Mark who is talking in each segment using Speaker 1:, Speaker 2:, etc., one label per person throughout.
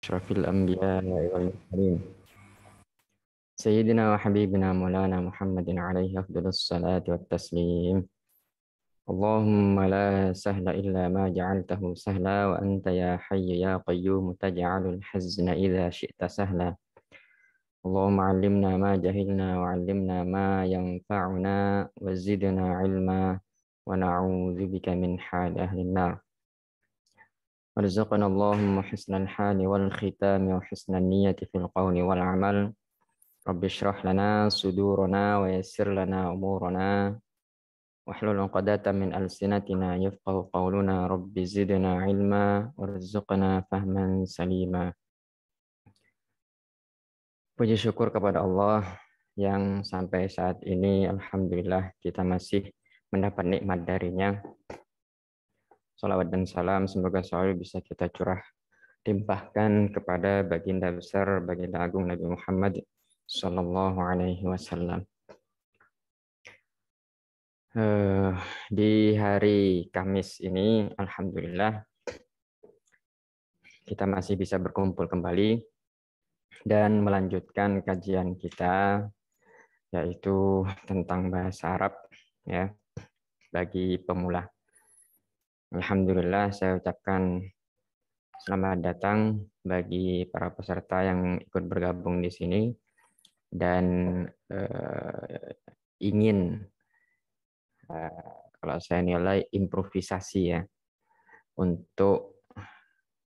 Speaker 1: أشرف الأنبياء والمرسلين سيدنا وحبيبنا مولانا محمد عليه أفضل الصلاة والتسليم. اللهم لا سهل إلا ما جعلته سهلا وأنت يا حي يا قيوم تجعل الحزن إذا شئت سهلا. اللهم علمنا ما جهلنا وعلمنا ما ينفعنا وزدنا علما ونعوذ بك من حال أهل النار. وارزقنا اللهم حسن الحال والختام وحسن النية في القول والعمل. رب اشرح لنا صدورنا ويسر لنا أمورنا واحلل عقدة من ألسنتنا يفقه قولنا. رب زدنا علما وارزقنا فهما سليما. Puji syukur kepada Allah yang sampai saat ini Alhamdulillah kita masih mendapat nikmat darinya. Salawat dan salam semoga selalu bisa kita limpahkan kepada baginda besar, baginda agung Nabi Muhammad Sallallahu Alaihi Wasallam. Di hari Kamis ini, Alhamdulillah, kita masih bisa berkumpul kembali dan melanjutkan kajian kita, yaitu tentang bahasa Arab, ya, bagi pemula. Alhamdulillah, saya ucapkan selamat datang bagi para peserta yang ikut bergabung di sini dan ingin kalau saya nilai improvisasi ya untuk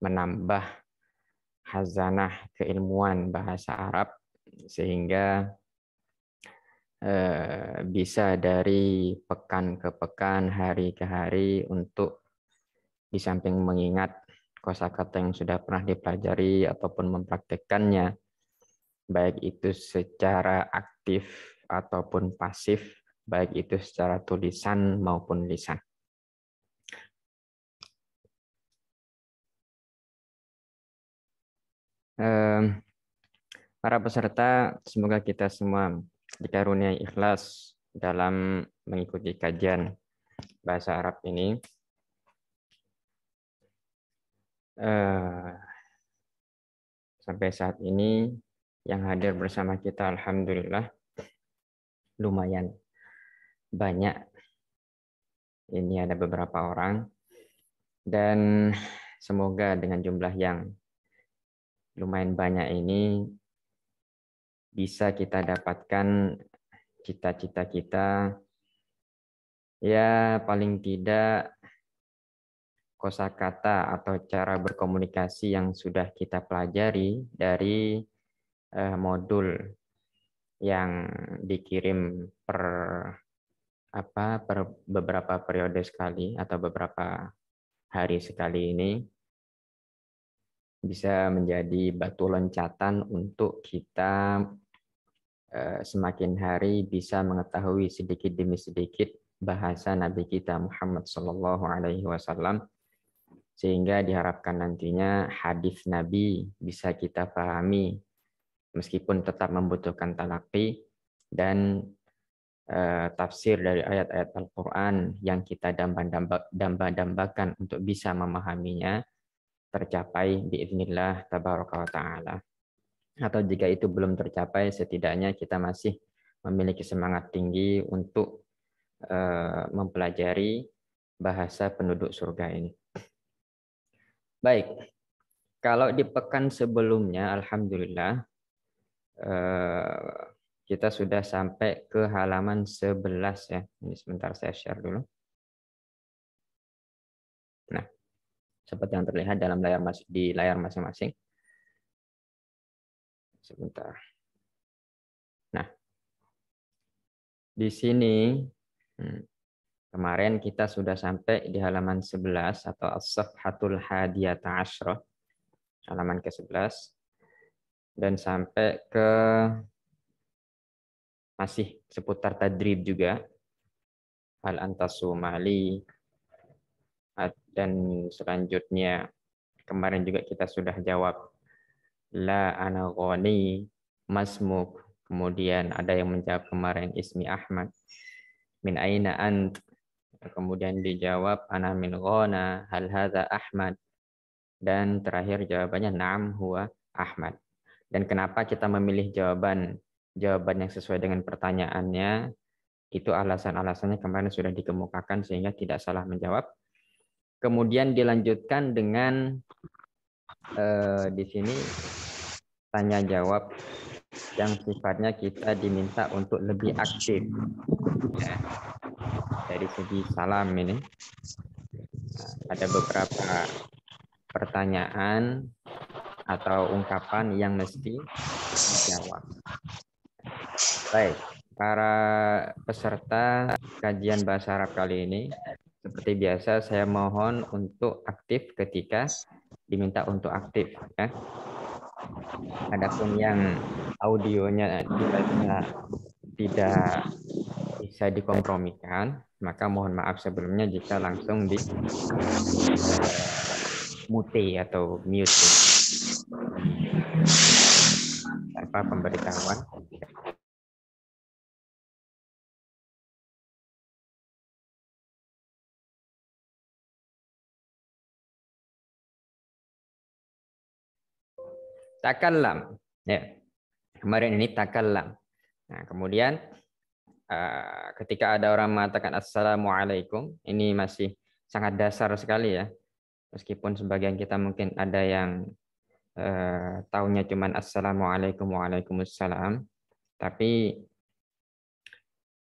Speaker 1: menambah khazanah keilmuan bahasa Arab sehingga bisa dari pekan ke pekan, hari ke hari untuk di samping mengingat kosakata yang sudah pernah dipelajari ataupun mempraktekkannya, baik itu secara aktif ataupun pasif, baik itu secara tulisan maupun lisan. Para peserta, semoga kita semua dikaruniai ikhlas dalam mengikuti kajian bahasa Arab ini. Sampai saat ini yang hadir bersama kita alhamdulillah lumayan banyak. Ini ada beberapa orang dan semoga dengan jumlah yang lumayan banyak ini bisa kita dapatkan cita-cita kita, ya paling tidak kosakata atau cara berkomunikasi yang sudah kita pelajari dari modul yang dikirim per beberapa periode sekali atau beberapa hari sekali ini bisa menjadi batu loncatan untuk kita semakin hari bisa mengetahui sedikit demi sedikit bahasa Nabi kita Muhammad Sallallahu Alaihi Wasallam, sehingga diharapkan nantinya hadis Nabi bisa kita pahami meskipun tetap membutuhkan talaqi, dan tafsir dari ayat-ayat Al-Quran yang kita damba-dambakan untuk bisa memahaminya tercapai biiznillah tabaraka wa ta'ala. Atau jika itu belum tercapai, setidaknya kita masih memiliki semangat tinggi untuk mempelajari bahasa penduduk surga ini. Baik, kalau di pekan sebelumnya, alhamdulillah, kita sudah sampai ke halaman 11 ya. Ini sebentar saya share dulu. Nah, seperti yang terlihat dalam di layar masing-masing. Sebentar. Nah, di sini kemarin kita sudah sampai di halaman 11 atau as-safhatul hadiyata asyrah, halaman ke-11, dan sampai ke masih seputar tadrib juga, hal antasu mali, dan selanjutnya kemarin juga kita sudah jawab la ana ghani masmuk, kemudian ada yang menjawab kemarin ismi Ahmad, min aina ant, kemudian dijawab ana min ghana hal hadza Ahmad, Dan terakhir jawabannya na'am huwa Ahmad. Dan kenapa kita memilih jawaban yang sesuai dengan pertanyaannya, itu alasan-alasannya kemarin sudah dikemukakan sehingga tidak salah menjawab. Kemudian dilanjutkan dengan di sini tanya jawab yang sifatnya kita diminta untuk lebih aktif. Ya. Dari segi salam ini, ada beberapa pertanyaan atau ungkapan yang mesti dijawab. Baik, para peserta kajian bahasa Arab kali ini, seperti biasa saya mohon untuk aktif ketika diminta untuk aktif. Ya. Adapun yang audionya tidak bisa dikompromikan, maka mohon maaf sebelumnya jika langsung di mute atau mute tanpa pemberitahuan. Takallam. Ya. Kemarin ini takallam. Nah, kemudian ketika ada orang mengatakan assalamualaikum, ini masih sangat dasar sekali ya. Meskipun sebagian kita mungkin ada yang tahunya cuma assalamualaikum waalaikumsalam, tapi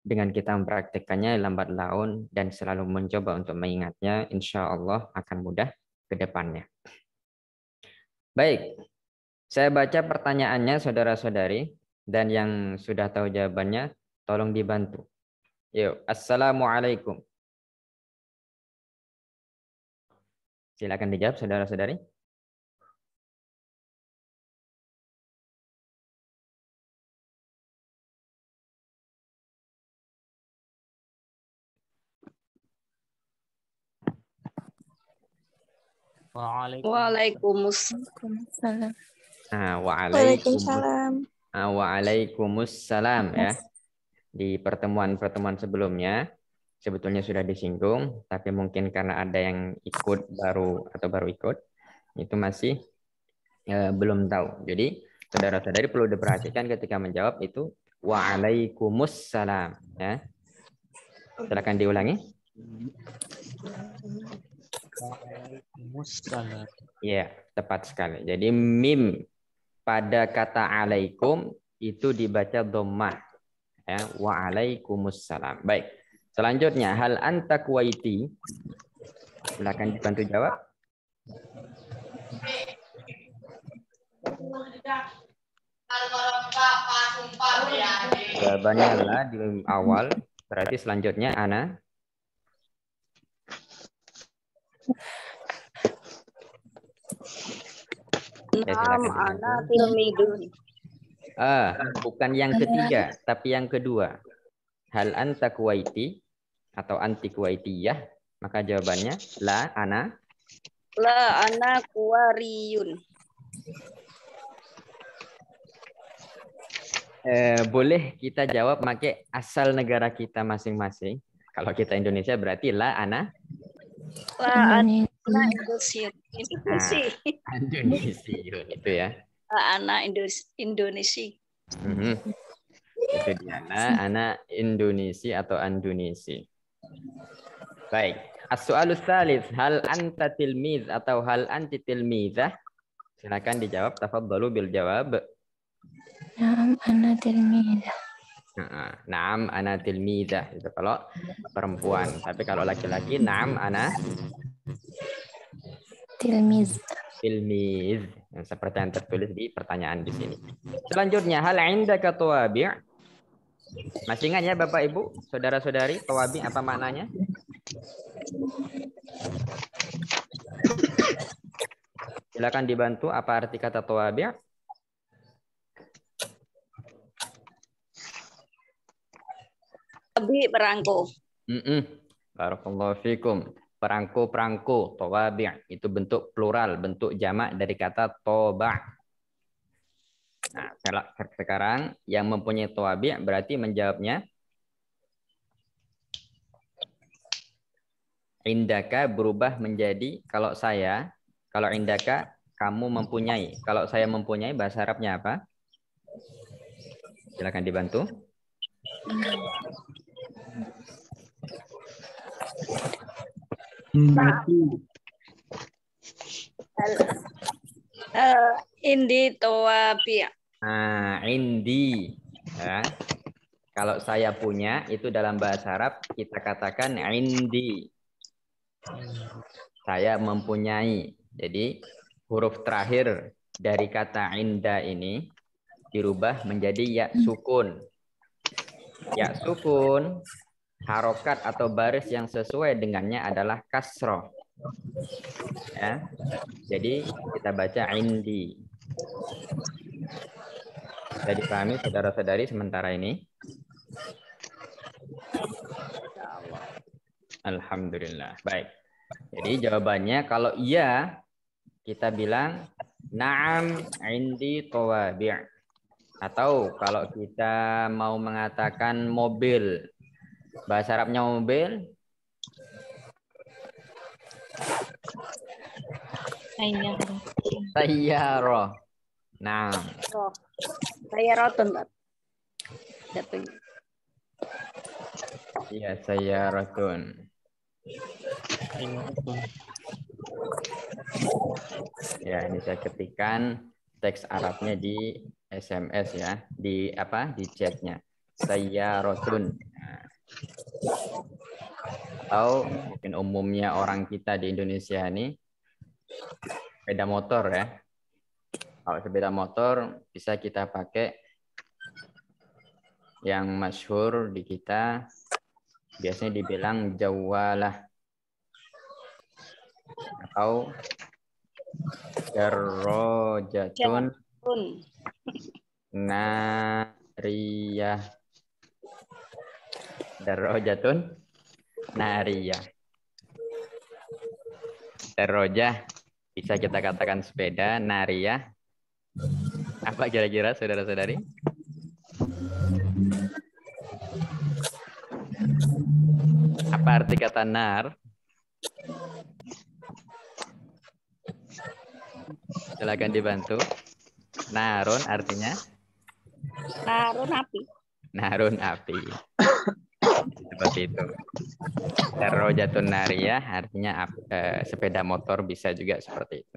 Speaker 1: dengan kita mempraktikkannya lambat laun dan selalu mencoba untuk mengingatnya, insya Allah akan mudah ke depannya. Baik, saya baca pertanyaannya saudara-saudari, dan yang sudah tahu jawabannya tolong dibantu. Yuk, assalamualaikum. Silakan dijawab saudara-saudari.
Speaker 2: Waalaikumsalam.
Speaker 1: Waalaikumsalam ya. Di pertemuan-pertemuan sebelumnya sebetulnya sudah disinggung, tapi mungkin karena ada yang ikut baru ikut, itu masih belum tahu. Jadi saudara-saudari perlu diperhatikan ketika menjawab itu waalaikumsalam ya. Silakan diulangi.
Speaker 2: Waalaikumsalam.
Speaker 1: Ya, tepat sekali. Jadi mim pada kata alaikum itu dibaca dhammah ya, waalaikumsalam. Baik. Selanjutnya hal anta kuwaiti. Silakan dibantu jawab. Jawabannya lah di awal, berarti selanjutnya ana.
Speaker 3: Ana tilmidun.
Speaker 1: Bukan yang ketiga, tapi yang kedua. Hal anta kuwaiti atau anti kuwaitiyah, maka jawabannya la ana.
Speaker 3: La ana kuwariyun.
Speaker 1: Boleh kita jawab pakai asal negara kita masing-masing. Kalau kita Indonesia berarti la ana.
Speaker 3: La ana Indonesia.
Speaker 1: Indonesia itu ya.
Speaker 3: La ana Indonesia.
Speaker 1: Itu dia la ana Indonesia atau Indonesia. Baik. As-soalus tsalits, hal anta tilmiz atau hal anti tilmizah? Silakan dijawab. Tafadhalu bil jawab.
Speaker 2: Naam ana tilmizah.
Speaker 1: Naam ana tilmizah itu kalau perempuan, tapi kalau laki-laki naam ana
Speaker 2: tilmiz.
Speaker 1: Tilmiz, seperti yang tertulis di pertanyaan di sini. Selanjutnya hal indaka tawabi'? Masih ingat ya Bapak Ibu, saudara-saudari, tawabi' apa maknanya? Silakan dibantu apa arti kata tawabi'?
Speaker 3: Tabi perangko.
Speaker 1: Barakallahu fikum. Perangko-perangko, tawabi' itu bentuk plural, bentuk jamak dari kata toba'. Nah, sekarang yang mempunyai tawabi' berarti menjawabnya indaka berubah menjadi kalau saya Kalau indaka, kamu mempunyai. Kalau saya mempunyai, bahasa Arabnya apa? Silakan dibantu.
Speaker 3: Indi tawabi.
Speaker 1: Nah, indi. Ya. Kalau saya punya, itu dalam bahasa Arab, kita katakan indi. Saya mempunyai. Jadi, huruf terakhir dari kata inda ini dirubah menjadi ya sukun. Ya sukun, harokat atau baris yang sesuai dengannya adalah kasroh. Ya. Jadi kita baca indi. Sudah dipahami saudara-saudari sementara ini? Alhamdulillah. Baik. Jadi jawabannya kalau iya, kita bilang na'am indi tawabi'. Atau kalau kita mau mengatakan mobil, bahasa Arabnya mobil, sayyarah. Nah,
Speaker 3: Saya roton.
Speaker 1: iya sayyaratun. Ya, ini saya ketikkan teks Arabnya di SMS ya, di apa? Di chatnya. Sayyaratun. Nah. Atau mungkin umumnya orang kita di Indonesia ini sepeda motor ya. Kalau sepeda motor bisa kita pakai yang masyhur di kita biasanya dibilang jawalah atau darajatun nariyah. Darajatun nariyah. Darajah bisa kita katakan sepeda, nariyah. Apa kira-kira saudara-saudari? Apa arti kata nar? Silakan dibantu. Narun artinya?
Speaker 3: Narun api.
Speaker 1: Narun api. Seperti itu. Darajatun nariyah artinya sepeda motor bisa juga seperti itu.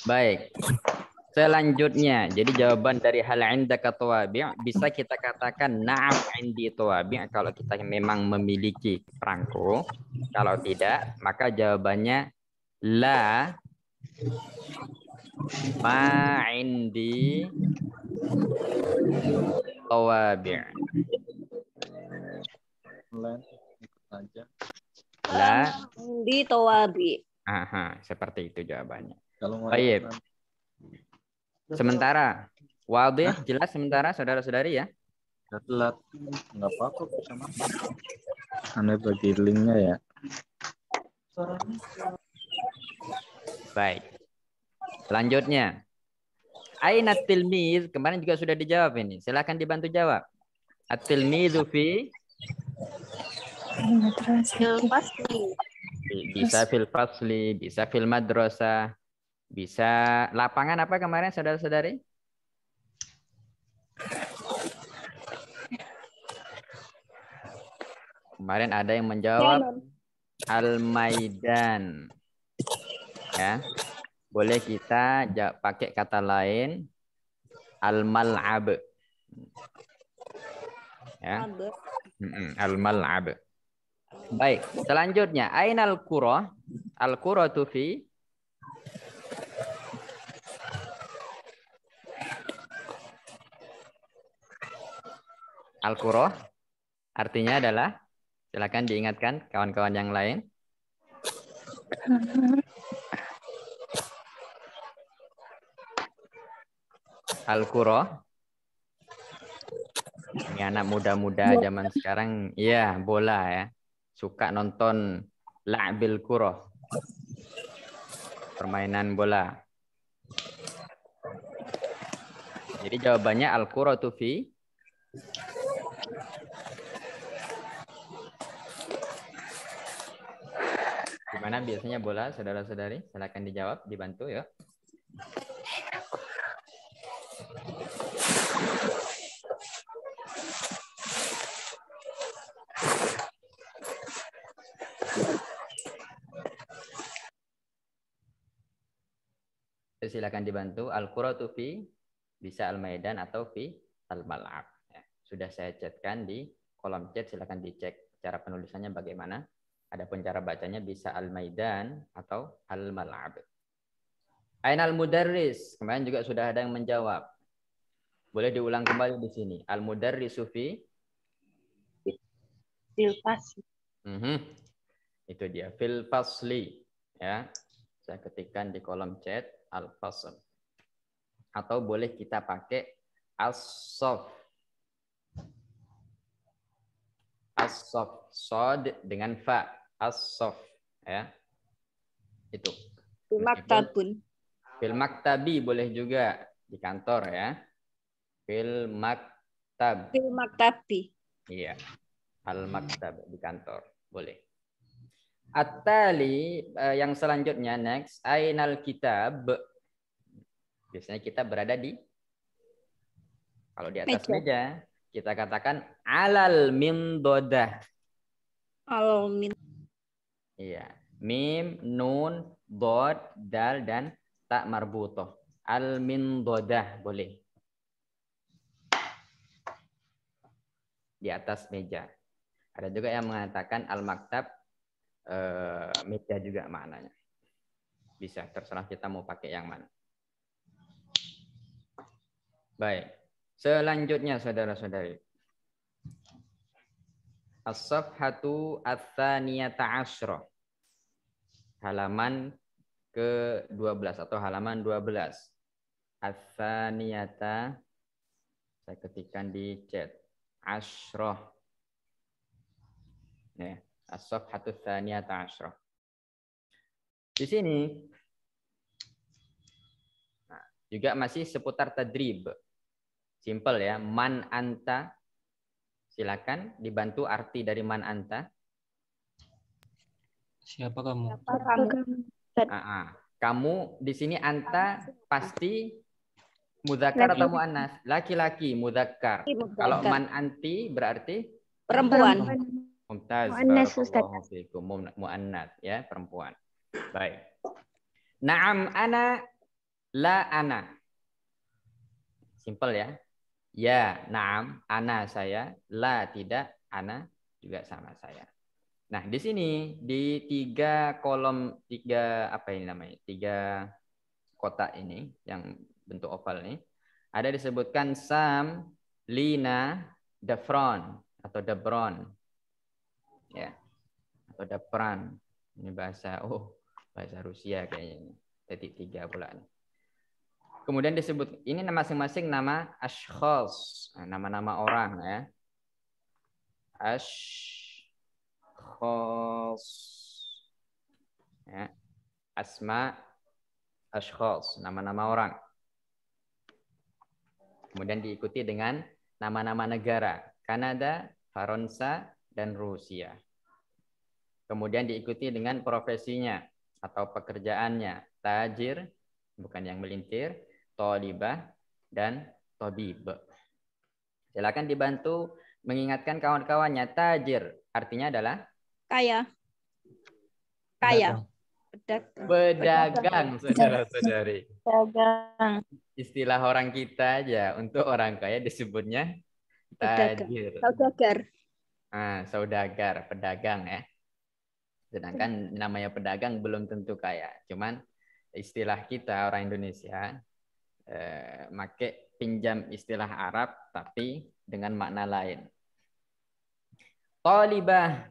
Speaker 1: Baik. Selanjutnya, jadi jawaban dari hal indaka tawabi' bisa kita katakan na'am indi tawabi' kalau kita memang memiliki perangko. Kalau tidak, maka jawabannya la ma indi tawabi'. La
Speaker 3: indi tawabi.
Speaker 1: Aha, seperti itu jawabannya.
Speaker 4: Baik.
Speaker 1: Sementara, wadih jelas sementara saudara-saudari ya?
Speaker 4: Telat, nggak apa-apa sama. Anda bagi linknya ya.
Speaker 1: Baik. Selanjutnya, aina tilmiz kemarin juga sudah dijawab ini. Silakan dibantu jawab. At-tilmizu fi
Speaker 3: Pasti.
Speaker 1: bisa fil fasli, bisa fil madrasah, bisa lapangan apa kemarin saudara-saudari? Kemarin ada yang menjawab al-maidan. Ya. Boleh kita pakai kata lain al-mal'ab. Ya. Al-mal'ab. Baik, selanjutnya ainal qura? Al-quratu fi Al-qura artinya adalah, silakan diingatkan kawan-kawan yang lain. Al-qura. Ini anak muda-muda zaman sekarang, iya bola ya. Suka nonton la'bil qura. Permainan bola. Jadi jawabannya al-quratu fi Mana biasanya bola, saudara-saudari? Silakan dijawab, dibantu ya. Silakan dibantu. Al-quratu fi bisa al-maidan atau fi al-mal'ab. Ya, sudah saya chatkan di kolom chat, silakan dicek cara penulisannya bagaimana. Adapun cara bacanya bisa al-maidan atau al-mal'ab. Ainal mudarris, kemarin juga sudah ada yang menjawab. Boleh diulang kembali di sini. Al-mudarrisu fi
Speaker 3: Fil fasli.
Speaker 1: Itu dia fil fasli ya. Saya ketikkan di kolom chat al-fasl. Atau boleh kita pakai as-sof. As-sof, sod dengan fa, as-sof ya. Itu.
Speaker 3: Fil maktabun.
Speaker 1: Fil maktabi boleh juga di kantor ya. Fil maktab.
Speaker 3: Fil maktabi.
Speaker 1: Iya. Al-maktab di kantor, boleh. At-tali yang selanjutnya next, ainal kitab. Biasanya kita berada di, kalau di atas meja, kita katakan alal mindodah.
Speaker 3: Al-min.
Speaker 1: Iya, mim, nun, dod, dal dan tak marbutoh. Al mindodah boleh. Di atas meja. Ada juga yang mengatakan al-maktab meja juga maknanya. Bisa, terserah kita mau pakai yang mana. Baik. Selanjutnya saudara-saudari. As-safhatu ats-tsaniyata asyra. Halaman ke-12 atau halaman 12. Ats-tsaniyata, saya ketikkan di chat. Asyra. Ya, as-safhatu ats-tsaniyata asyra. Di sini juga masih seputar tadrib. Simple ya. Man anta. Silakan dibantu arti dari man anta.
Speaker 5: Siapa kamu?
Speaker 1: Kamu di sini anta pasti mudzakkar atau muannas? Laki-laki mudzakkar. Kalau man anti berarti
Speaker 3: Perempuan.
Speaker 1: Mumtaz.
Speaker 2: Muannas,
Speaker 1: Barakallahu fikum. Muannas ya, perempuan. Baik. Na'am ana, la ana. Simple ya. Ya, na'am, ana saya, la tidak, ana juga sama saya. Nah, di sini di tiga kolom, apa ini namanya? Tiga kotak ini yang bentuk oval ini ada disebutkan Sam, Lina, Dafron atau Debron. Ya. Atau Dapran. Ini bahasa Rusia kayaknya. Titik 3 pula nih. Kemudian disebut ini masing-masing nama ashkhas, nama-nama orang ya. Ashkhas. Ya. Asma ashkhas, nama-nama orang. Kemudian diikuti dengan nama-nama negara, Kanada, Faransa, dan Rusia. Kemudian diikuti dengan profesinya atau pekerjaannya, tajir, bukan yang melintir, thalibah, dan tabib. Silakan dibantu mengingatkan kawan-kawannya. Tajir artinya adalah
Speaker 3: Kaya. Kaya.
Speaker 1: Pedagang, saudara-saudari.
Speaker 2: Pedagang.
Speaker 1: Istilah orang kita aja, untuk orang kaya disebutnya tajir.
Speaker 3: Saudagar.
Speaker 1: Saudagar, pedagang ya. Sedangkan namanya pedagang belum tentu kaya. Cuman istilah kita orang Indonesia make pinjam istilah Arab tapi dengan makna lain. Thalibah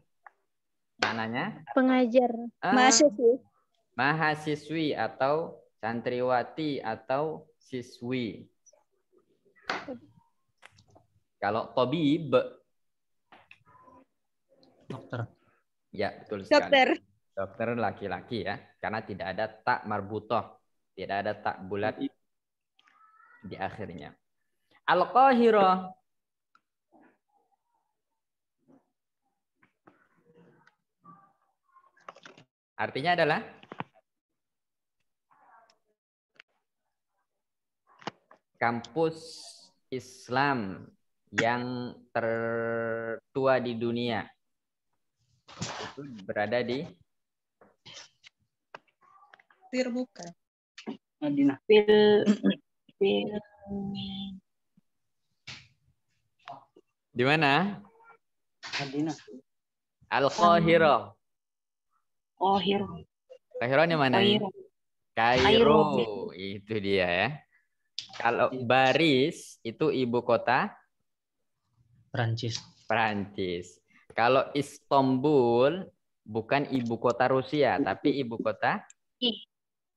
Speaker 1: maknanya
Speaker 2: Pengajar.
Speaker 3: Mahasiswi.
Speaker 1: Mahasiswi atau santriwati atau siswi. Kalau tabib,
Speaker 5: Dokter.
Speaker 1: ya betul sekali.
Speaker 3: Dokter.
Speaker 1: Dokter laki-laki ya, karena tidak ada tak marbutoh, tidak ada tak bulat di akhirnya. Al-Qahirah. Artinya adalah kampus Islam yang tertua di dunia. Itu berada di
Speaker 5: Bukan.
Speaker 6: Madinah.
Speaker 1: di mana?
Speaker 6: Madinah.
Speaker 1: Al-Qahirah.
Speaker 6: Qahirah.
Speaker 1: Qahirah di mana? Kairo. Itu dia ya. Kalau Paris itu ibu kota
Speaker 7: Perancis.
Speaker 1: Perancis. Kalau Istanbul bukan ibu kota Rusia, tapi ibu kota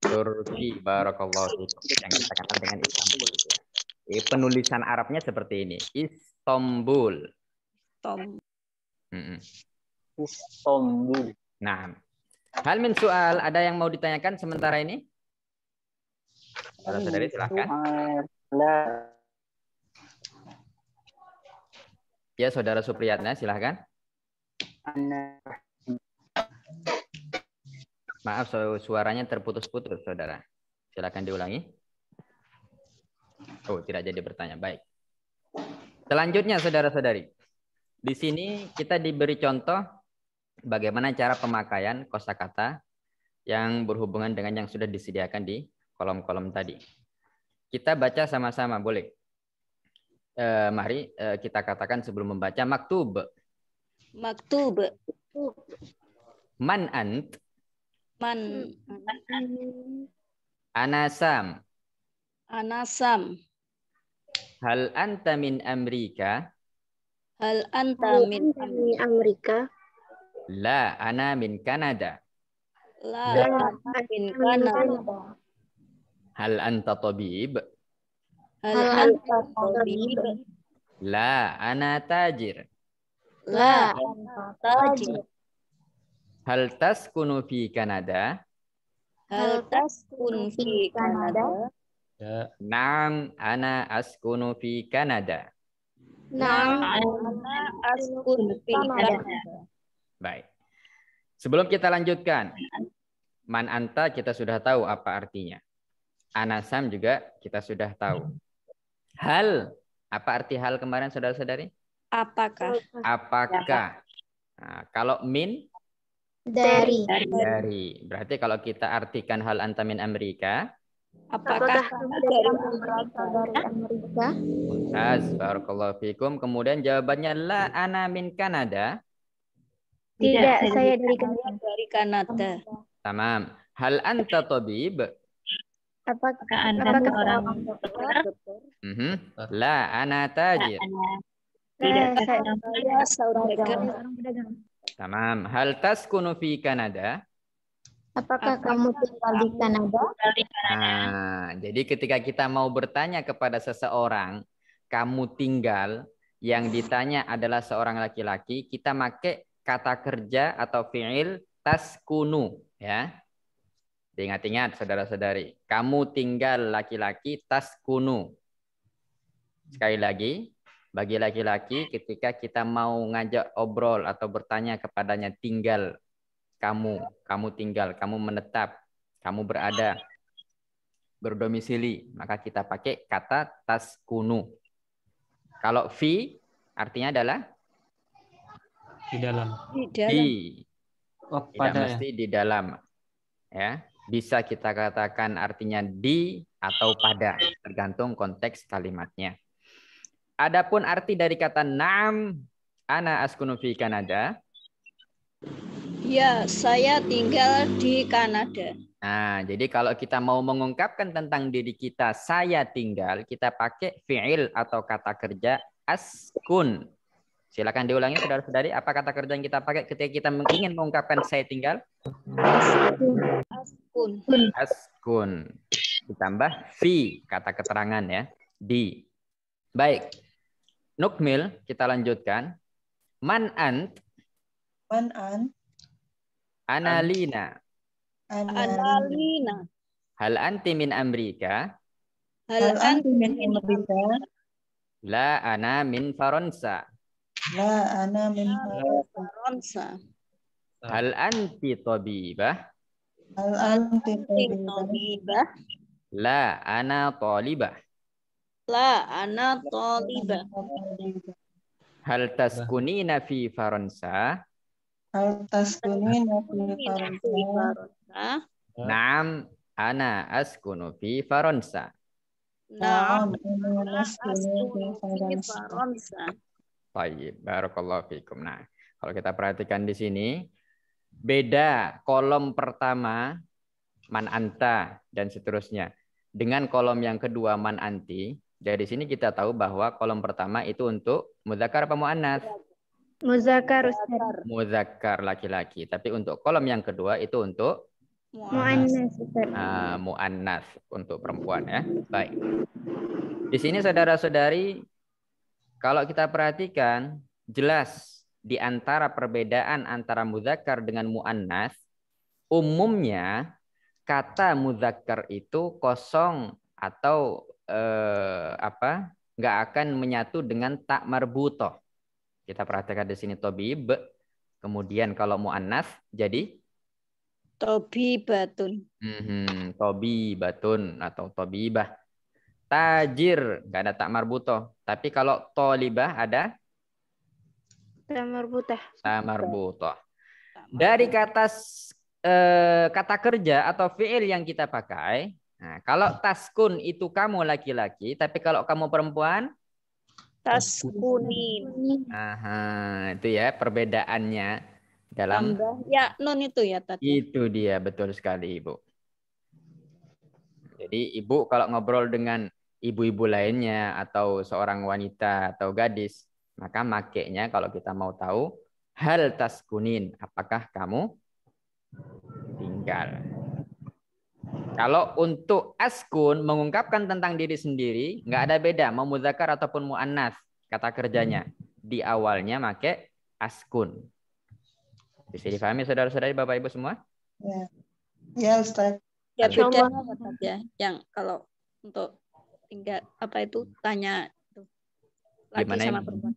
Speaker 1: Turki. Barakallahu fikum. Yang kita kenal dengan Istanbul. Penulisan Arabnya seperti ini. Istanbul.
Speaker 6: Istanbul.
Speaker 1: Nah, hal min soal, ada yang mau ditanyakan sementara ini? Saudara-saudari silahkan. Ya, Saudara Supriyatna silahkan. Maaf, suaranya terputus-putus, Saudara. Silahkan diulangi. Oh, tidak jadi bertanya. Baik. Selanjutnya, Saudara-saudari. Di sini kita diberi contoh bagaimana cara pemakaian kosakata yang berhubungan dengan yang sudah disediakan di kolom-kolom tadi. Kita baca sama-sama, boleh? Mari kita katakan sebelum membaca maktub.
Speaker 3: Maktub.
Speaker 1: Man ant.
Speaker 3: Man.
Speaker 1: Anasam.
Speaker 3: Anasam.
Speaker 1: Hal anta min Amerika.
Speaker 3: Hal anta min
Speaker 2: Amerika.
Speaker 1: La, ana min Kanada.
Speaker 3: La ana min Kanada.
Speaker 1: Hal anta tabib.
Speaker 3: Hal anta tabib.
Speaker 1: La, ana tajir.
Speaker 3: La ana tajir.
Speaker 1: Hal taskunu fi Kanada.
Speaker 3: Hal taskun fi Kanada.
Speaker 7: Ya.
Speaker 1: Naam, ana askunu fi Kanada.
Speaker 3: Naam, ana askun fi Kanada.
Speaker 1: Baik. Sebelum kita lanjutkan, man anta kita sudah tahu apa artinya. Anasam juga kita sudah tahu. Hal, apa arti hal kemarin saudara-saudari?
Speaker 3: Apakah?
Speaker 1: Apakah? Nah, kalau min?
Speaker 2: Dari.
Speaker 1: Dari. Berarti kalau kita artikan hal anta min Amerika.
Speaker 3: Apakah kamu dari
Speaker 2: Amerika?
Speaker 1: Mumtaz, barakallahu fikum. Kemudian jawabannya la ana min Kanada.
Speaker 2: Tidak, saya
Speaker 3: dari Kanada.
Speaker 1: Tamam. Hal anta tabib?
Speaker 2: Apakah
Speaker 6: Anda seorang
Speaker 1: La ana tajir.
Speaker 6: tidak
Speaker 3: Saya seorang pedagang.
Speaker 1: Tamam. Hal taskunu fi Kanada?
Speaker 2: Apakah kamu tinggal di Kanada?
Speaker 1: Nah, jadi ketika kita mau bertanya kepada seseorang, kamu tinggal, yang ditanya adalah seorang laki-laki, kita pakai kata kerja atau fi'il taskunu, ya. Ingat-ingat saudara-saudari, kamu tinggal laki-laki taskunu. Sekali lagi, bagi laki-laki ketika kita mau ngajak obrol atau bertanya kepadanya tinggal kamu tinggal, kamu menetap, kamu berada, berdomisili, maka kita pakai kata taskunu. Kalau fi artinya adalah
Speaker 7: Di dalam.
Speaker 1: di.
Speaker 7: Oh,
Speaker 1: Tidak
Speaker 7: pada ya.
Speaker 1: mesti di dalam. Ya, bisa kita katakan artinya di atau pada, tergantung konteks kalimatnya. Adapun arti dari kata na'am, ana askunu fi Kanada.
Speaker 3: Ya, saya tinggal di Kanada.
Speaker 1: Nah, jadi kalau kita mau mengungkapkan tentang diri kita, saya tinggal, kita pakai fi'il atau kata kerja askun. Silakan diulangi saudara-saudari, apa kata kerja yang kita pakai ketika kita ingin mengungkapkan saya tinggal?
Speaker 3: Askun.
Speaker 1: Askun. Ditambah fi, kata keterangan ya, di. Baik. Nukmil, kita lanjutkan. Man ant.
Speaker 5: Man an.
Speaker 1: Analina.
Speaker 3: Analina.
Speaker 1: Hal anti min Amerika.
Speaker 3: Hal
Speaker 5: anti min
Speaker 3: anti
Speaker 5: Amerika.
Speaker 1: La ana min Faransa.
Speaker 5: La ana min
Speaker 3: Faransa.
Speaker 1: Hal anti tabibah?
Speaker 5: Hal anti tabibah?
Speaker 3: Tolibah.
Speaker 1: La, ana talibah.
Speaker 3: La ana tolibah.
Speaker 1: Hal taskunina fi Faransa?
Speaker 5: Hal taskunina fi
Speaker 3: Fi
Speaker 5: Faransa?
Speaker 3: Faransa.
Speaker 1: Naam, ana askunu fi Faransa.
Speaker 5: Na'am,
Speaker 3: Na'am,
Speaker 5: ana naskunu fi
Speaker 3: fi
Speaker 5: Faransa.
Speaker 3: Faransa.
Speaker 1: Baik, barakallahu fikum. Nah, kalau kita perhatikan di sini, beda kolom pertama man anta dan seterusnya dengan kolom yang kedua man anti. Dari sini kita tahu bahwa kolom pertama itu untuk muzakkar apa muannats?
Speaker 2: Muzakkar Ustaz.
Speaker 1: Muzakkar laki-laki. Tapi untuk kolom yang kedua itu untuk
Speaker 2: Muannas Ustaz.
Speaker 1: muannats untuk perempuan ya. Baik. Di sini saudara-saudari, kalau kita perhatikan jelas di antara perbedaan antara muzakkar dengan muannats, umumnya kata muzakkar itu kosong atau nggak akan menyatu dengan tak marbutoh. Kita perhatikan di sini tobib. Kemudian kalau muannats jadi
Speaker 3: Tobibatun.
Speaker 1: tobibatun atau tobibah. Tajir nggak ada tak marbutoh. Tapi kalau tolibah ada
Speaker 2: Tamarbutah.
Speaker 1: tak marbutoh. Dari kata kata kerja atau fiil yang kita pakai. Nah, kalau taskun itu kamu laki-laki, tapi kalau kamu perempuan,
Speaker 3: Taskunin.
Speaker 1: aha, itu ya perbedaannya dalam
Speaker 3: Tambah ya nun itu ya tadi.
Speaker 1: itu dia betul sekali Ibu. Jadi Ibu kalau ngobrol dengan ibu-ibu lainnya atau seorang wanita atau gadis, maka makainya kalau kita mau tahu hal taskunin, apakah kamu tinggal. Kalau untuk askun mengungkapkan tentang diri sendiri, nggak ada beda mau muzakkar ataupun muannats kata kerjanya. Di awalnya make askun. Bisa difahami saudara-saudari Bapak Ibu semua?
Speaker 5: Ya, ya Ustaz.
Speaker 3: Ya beda
Speaker 2: Insyaallah.
Speaker 3: apa saja yang kalau untuk tinggal apa itu tanya itu laki
Speaker 1: Gimana,
Speaker 3: sama
Speaker 1: Ibu?
Speaker 3: perempuan.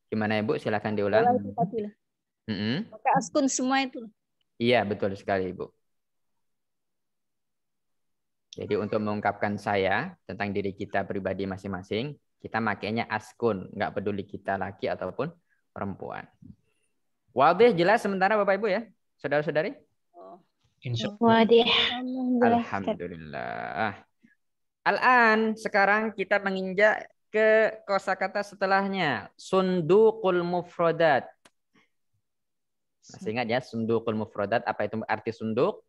Speaker 1: Gimana Ibu? Silakan
Speaker 3: Kalau
Speaker 1: diulang.
Speaker 3: itu tadi lah.
Speaker 1: Mm-mm.
Speaker 3: Pakai askun semua itu.
Speaker 1: Iya, betul sekali Ibu. Jadi untuk mengungkapkan saya tentang diri kita pribadi masing-masing, kita makainya askun, nggak peduli kita laki ataupun perempuan. Wadih jelas sementara Bapak Ibu ya, saudara-saudari?
Speaker 3: Oh.
Speaker 7: Insya
Speaker 2: Wadih.
Speaker 1: Alhamdulillah. Al-an sekarang kita menginjak ke kosakata setelahnya, sunduqul mufradat. Masih ingat ya sunduqul mufradat, apa itu arti sunduk?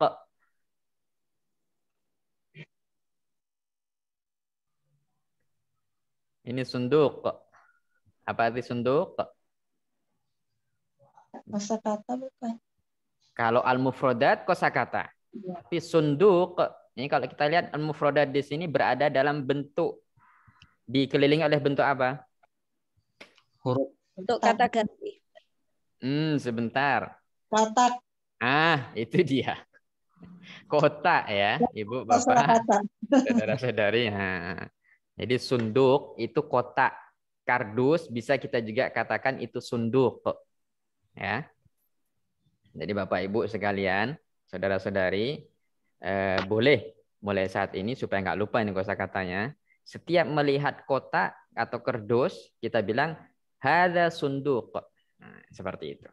Speaker 1: Ini sunduk. Apa arti sunduk?
Speaker 5: Kosakata bukan?
Speaker 1: Kalau al-mufradat kosakata. Tapi sunduk, ini kalau kita lihat al-mufradat di sini berada dalam bentuk dikelilingi oleh bentuk apa?
Speaker 7: huruf
Speaker 3: Untuk kata ganti.
Speaker 1: Sebentar.
Speaker 5: Katak.
Speaker 1: Itu dia. Kotak ya, Ibu, Bapak,
Speaker 5: Kosakata.
Speaker 1: saudara-saudari. Jadi sunduk itu kotak. Kardus bisa kita juga katakan itu sunduk. Ya. Jadi Bapak Ibu sekalian, saudara-saudari, boleh mulai saat ini supaya nggak lupa ini kosakatanya. Setiap melihat kotak atau kardus, kita bilang hadza sunduk. Nah, seperti itu.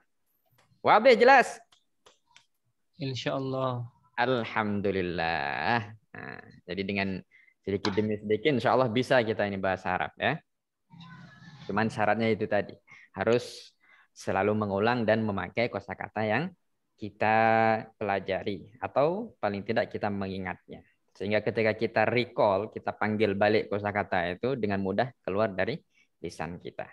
Speaker 1: Wabe jelas?
Speaker 7: insya Allah.
Speaker 1: Alhamdulillah. Nah, jadi dengan sedikit demi sedikit insya Allah bisa kita ini bahasa Arab ya. Cuman syaratnya itu tadi. Harus selalu mengulang dan memakai kosakata yang kita pelajari. Atau paling tidak kita mengingatnya. Sehingga ketika kita recall, kita panggil balik kosakata itu dengan mudah keluar dari lisan kita.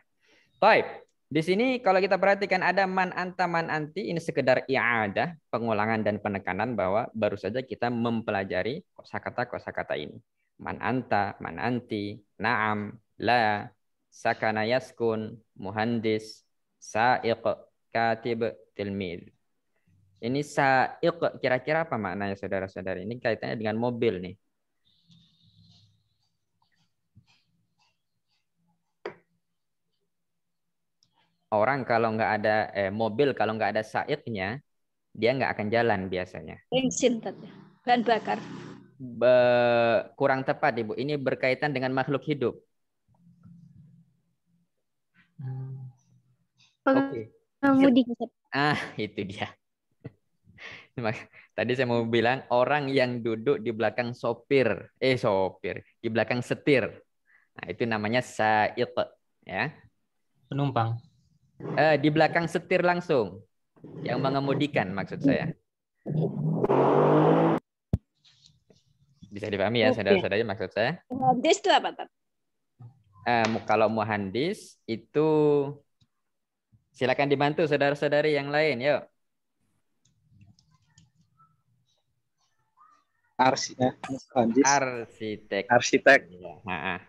Speaker 1: Baik. Di sini kalau kita perhatikan ada man anta man anti, ini sekedar i'adah, pengulangan dan penekanan bahwa baru saja kita mempelajari kosakata ini. Man anta, man anti, na'am, la, sakana yaskun, muhandis, sa'iq, katib, tilmid. Ini sa'iq kira-kira apa maknanya saudara-saudari? Ini kaitannya dengan mobil nih. Orang kalau nggak ada mobil kalau nggak ada saiknya dia nggak akan jalan biasanya.
Speaker 3: Bensin tadi. Bahan bakar.
Speaker 1: Kurang tepat, Ibu. Ini berkaitan dengan makhluk hidup. Oke.
Speaker 2: Pengemudi, Ustaz.
Speaker 1: Itu dia. Tadi saya mau bilang orang yang duduk di belakang di belakang setir. Nah, itu namanya sa'iq, ya.
Speaker 7: Penumpang.
Speaker 1: Di belakang setir langsung, yang mengemudikan maksud saya. Bisa dipahami ya, saudara-saudara, maksud saya?
Speaker 3: Muhandis itu apa, Tat?
Speaker 1: Kalau muhandis itu silakan dibantu saudara-saudari yang lain, yuk. Arsitek. Ya.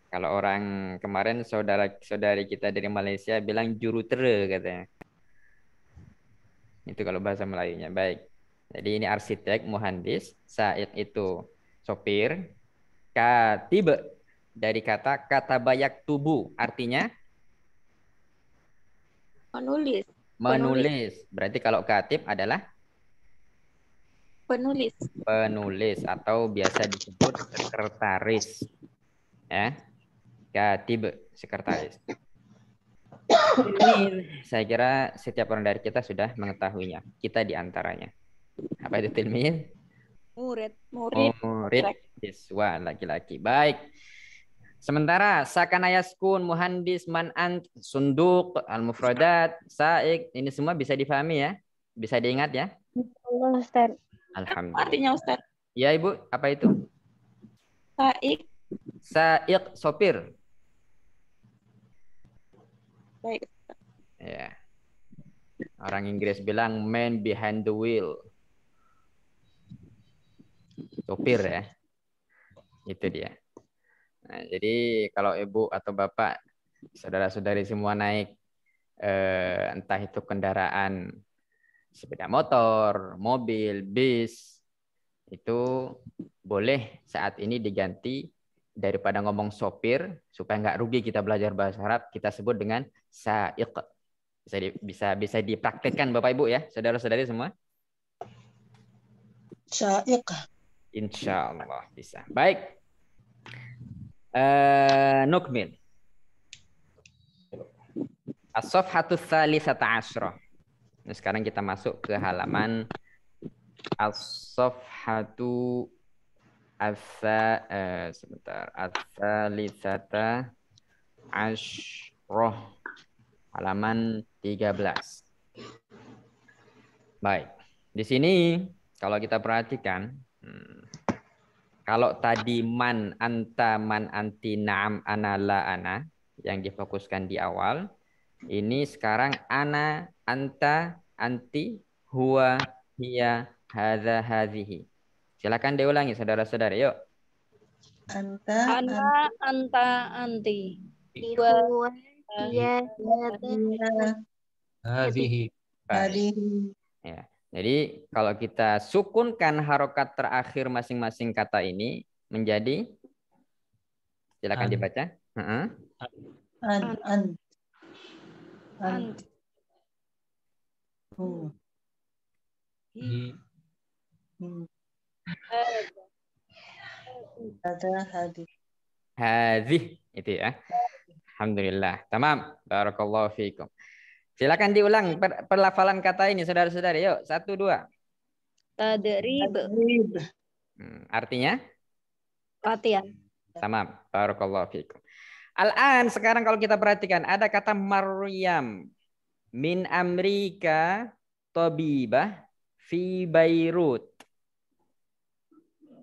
Speaker 1: Kalau orang kemarin saudara-saudari kita dari Malaysia bilang jurutere katanya. Itu kalau bahasa Melayunya. Baik. Jadi ini arsitek, muhandis, sa'iq itu sopir, katib dari kata bayak tubuh, artinya menulis. Berarti kalau katib adalah penulis atau biasa disebut sekretaris. Ya. Katib, sekretaris. Ini saya kira setiap orang dari kita sudah mengetahuinya. Kita diantaranya. Apa itu tilmin?
Speaker 3: Murid.
Speaker 1: Siswa laki-laki. Baik. Sementara sakana yaskun, muhandis, man'an, sunduk, al-mufradat, sa'iq, ini semua bisa difahami ya? Bisa diingat ya?
Speaker 2: Allah, Ustaz.
Speaker 1: Alhamdulillah.
Speaker 3: Artinya, Ustaz?
Speaker 1: Ya, Ibu, apa itu? Sa'iq, sopir.
Speaker 3: Baik.
Speaker 1: Ya. Orang Inggris bilang man behind the wheel. Sopir ya. Itu dia. Nah, jadi kalau ibu atau bapak, saudara-saudari semua naik entah itu kendaraan sepeda motor, mobil, bis, itu boleh saat ini diganti daripada ngomong sopir supaya nggak rugi kita belajar bahasa Arab, kita sebut dengan sa'iq. Bisa dipraktekkan Bapak Ibu ya, saudara-saudari semua.
Speaker 5: Sa'iq.
Speaker 1: Insya Allah bisa. Baik. Nukmil. As-safhatu tsalisata asyrah. Nah, sekarang kita masuk ke halaman as-safhatu as-tsalisata asyrah. Halaman 13. Baik. Di sini kalau kita perhatikan, kalau tadi man anta man anti na'am ana la ana yang difokuskan di awal, ini sekarang ana anta anti huwa hiya hadza hadhihi. Silakan diulangi saudara-saudara, yuk.
Speaker 5: Anta,
Speaker 3: anti.
Speaker 2: Huwa, hiya,
Speaker 7: Hadhihi.
Speaker 1: Ya. Jadi kalau kita sukunkan harokat terakhir masing-masing kata ini menjadi, silakan dibaca.
Speaker 5: An.
Speaker 1: Hadih itu ya. Alhamdulillah. Tamam. Barakallahu fiikum. Silakan diulang pelafalan kata ini saudara-saudari. Yuk, 1, 2.
Speaker 3: Tadrib.
Speaker 1: Artinya?
Speaker 3: Latihan.
Speaker 1: Tamam. Barakallahu fiikum. Al-an sekarang kalau kita perhatikan ada kata Maryam min Amrika tabibah fi Beirut.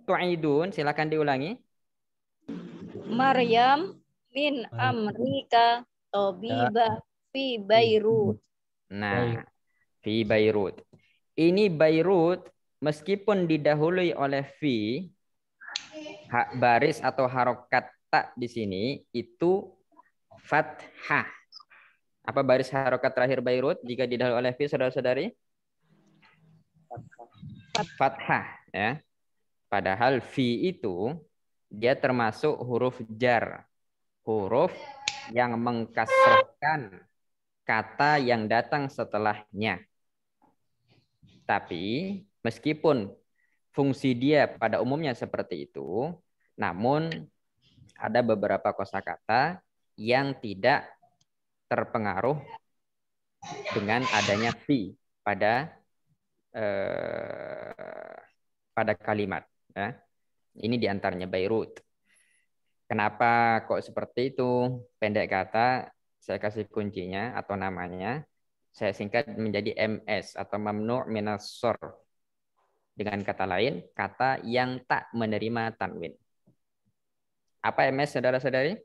Speaker 1: Tu'idun, silakan diulangi.
Speaker 3: Maryam min Amrika tabibah fi Beirut.
Speaker 1: Nah, fi Beirut. Ini Beirut meskipun didahului oleh fi, baris atau harokat tak di sini itu fathah. Apa baris harokat terakhir Beirut jika didahului oleh fi, saudara-saudari? Fathah, ya. Padahal fi itu dia termasuk huruf jar, huruf yang mengkasrahkan kata yang datang setelahnya. Tapi meskipun fungsi dia pada umumnya seperti itu, namun ada beberapa kosakata yang tidak terpengaruh dengan adanya fi pada kalimat. Ya. Ini diantaranya Beirut. Kenapa kok seperti itu? Pendek kata, saya kasih kuncinya atau namanya. Saya singkat menjadi MS atau mamnu' minas sarf. Dengan kata lain, kata yang tak menerima tanwin. Apa MS, saudara-saudari?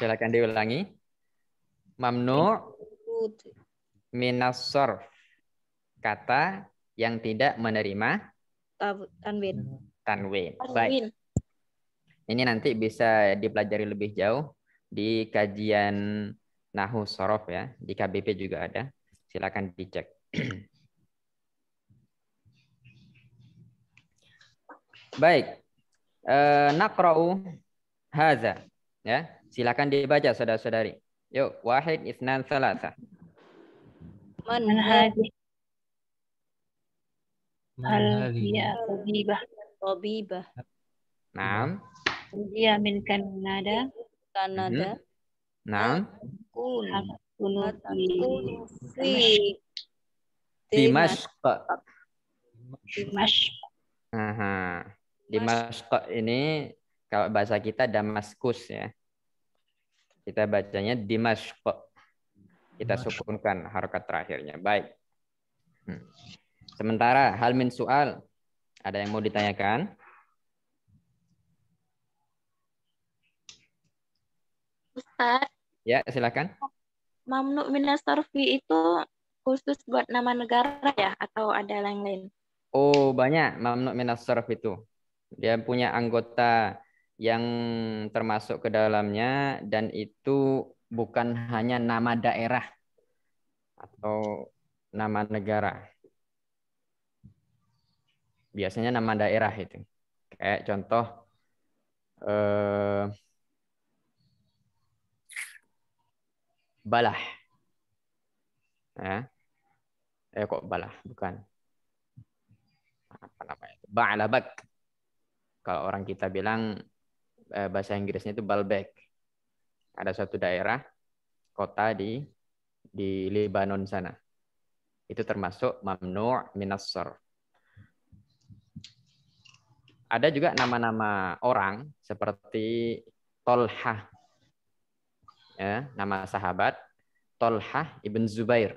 Speaker 1: Silakan diulangi. Mamnu' minas sarf. Kata yang tidak menerima
Speaker 3: Tanwin.
Speaker 1: tanwin. Baik. Ini nanti bisa dipelajari lebih jauh di kajian Nahwu Shorof ya. Di KBP juga ada. Silakan dicek. Baik. Naqra'u haza. Ya, silakan dibaca saudara-saudari. Yuk, wahid, isnan, salasa.
Speaker 6: Man hadhihi
Speaker 7: Man
Speaker 6: hal
Speaker 7: hadhihi?
Speaker 6: hiya tabibah
Speaker 3: Tabibah.
Speaker 1: Naam.
Speaker 6: dia min Kanada
Speaker 3: Kanada.
Speaker 1: Naam.
Speaker 3: Kun.
Speaker 6: kunu
Speaker 3: Kunu fi
Speaker 1: Dimashq.
Speaker 6: Dimash
Speaker 1: Aha. Dimashq ini kalau bahasa kita Damaskus ya. Kita bacanya Dimashq. Kita sukunkan harokat terakhirnya. Baik. Sementara hal min soal, ada yang mau ditanyakan?
Speaker 2: Ustaz,
Speaker 1: Ya, silakan.
Speaker 2: mamnu minas sarfi itu khusus buat nama negara ya atau ada yang lain?
Speaker 1: Oh, banyak mamnu minas sarf itu. Dia punya anggota yang termasuk ke dalamnya dan itu bukan hanya nama daerah atau nama negara. Biasanya nama daerah itu. Kayak contoh Balah. Ya. Kok Balah? Bukan. Apa namanya? Ba'labak. Kalau orang kita bilang bahasa Inggrisnya itu Baalbek. Ada suatu daerah, kota di Lebanon sana. Itu termasuk mamnu' minas sarf. Ada juga nama-nama orang seperti Tolhah. Ya, nama sahabat Tolhah ibn Zubair.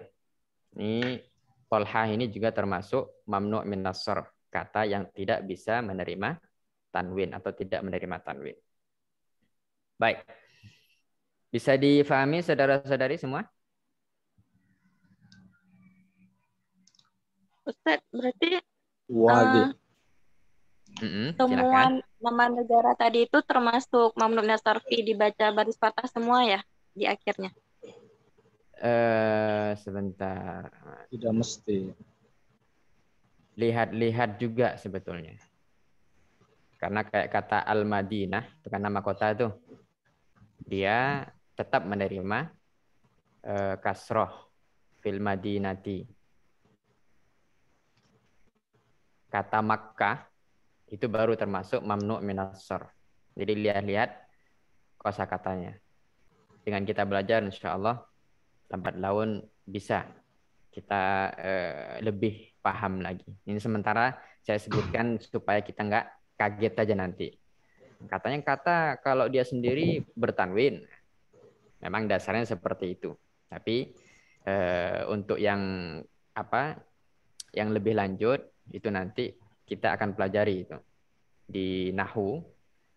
Speaker 1: Ini Tolhah ini juga termasuk mamnu' minas sarf, kata yang tidak bisa menerima tanwin atau tidak menerima tanwin. Baik. Bisa difahami saudara-saudari semua?
Speaker 2: Ustaz, berarti
Speaker 4: Wajib.
Speaker 2: semua
Speaker 1: Silakan.
Speaker 2: nama negara tadi itu termasuk mamnu minas sarfi dibaca baris fathah semua ya di akhirnya.
Speaker 1: Sebentar.
Speaker 4: Tidak mesti.
Speaker 1: Lihat-lihat juga sebetulnya. Karena kayak kata Al-Madinah, itu kan nama kota itu. Dia tetap menerima kasroh fil Madinati. Kata Makkah itu baru termasuk mamnu' minas sarf. Jadi lihat-lihat kosakatanya. Dengan kita belajar insya Allah lambat laun bisa kita lebih paham lagi. Ini sementara saya sebutkan supaya kita nggak kaget aja nanti. Katanya kata kalau dia sendiri bertanwin, memang dasarnya seperti itu. Tapi untuk yang yang lebih lanjut itu nanti kita akan pelajari itu. Di Nahwu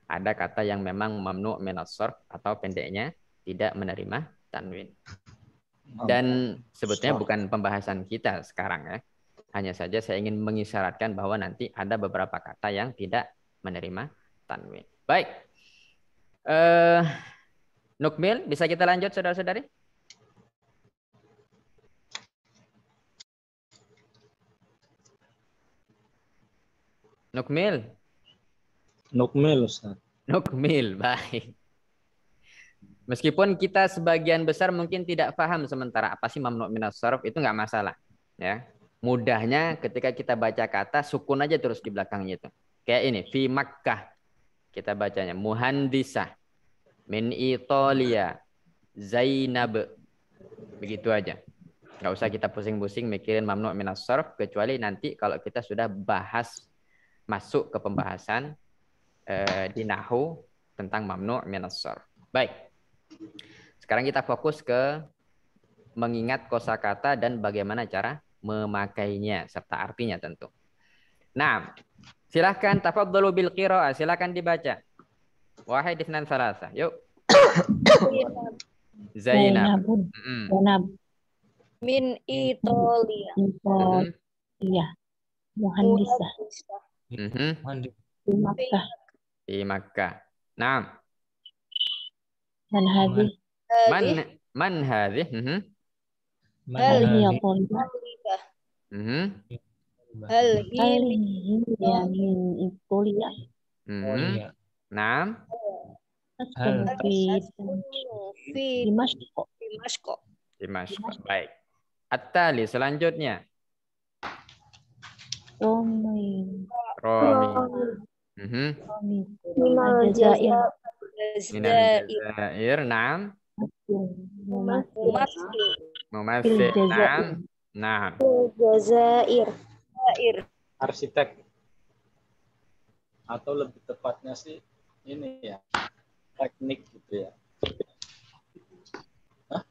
Speaker 1: ada kata yang memang mamnu' minas sarf atau pendeknya tidak menerima tanwin. Dan sebetulnya bukan pembahasan kita sekarang ya. Hanya saja saya ingin mengisyaratkan bahwa nanti ada beberapa kata yang tidak menerima tanwin. Baik. Nukmil, bisa kita lanjut saudara-saudari? Nukmil.
Speaker 4: Nukmil Ustaz.
Speaker 1: Nukmil, baik. Meskipun kita sebagian besar mungkin tidak paham sementara apa sih mamnu' minas sarf, itu nggak masalah. Ya. Mudahnya ketika kita baca kata, sukun aja terus di belakangnya itu. Kayak ini, fi Makkah. Kita bacanya, muhandisah, min Italia, Zainab. Begitu aja. Nggak usah kita pusing-pusing mikirin mamnu' minas sarf, kecuali nanti kalau kita sudah bahas, masuk ke pembahasan di nahwu tentang mamnu' minas sarf. Baik. Sekarang kita fokus ke mengingat kosakata dan bagaimana cara memakainya serta artinya tentu. Nah, silahkan tafadhalu bil qiraah, silahkan dibaca. Wahid itsnan tsalatsa. Yuk. Zainab.
Speaker 6: Zainab.
Speaker 3: Min Italia.
Speaker 6: Iya. Muhandisah.
Speaker 7: Mandi.
Speaker 6: Di Makkah.
Speaker 1: Di Makkah. Nah,
Speaker 6: Man hadhi.
Speaker 1: man hadhi?
Speaker 3: Hal
Speaker 6: Hiya
Speaker 7: Mandi.
Speaker 6: Thalibah.
Speaker 3: Hal
Speaker 6: Hal
Speaker 3: hi
Speaker 6: hiya min Italia.
Speaker 7: Oh iya.
Speaker 1: Nah,
Speaker 6: Askunu fi Dimashq.
Speaker 1: Dimashq. Baik. At-tali selanjutnya.
Speaker 6: Romi.
Speaker 1: Romi.
Speaker 6: Aljazair.
Speaker 1: Minal Jazair. Nah, mumassil. Nah.
Speaker 3: Jazair.
Speaker 4: Arsitek. Atau lebih tepatnya sih ini ya, teknik gitu ya. Hah?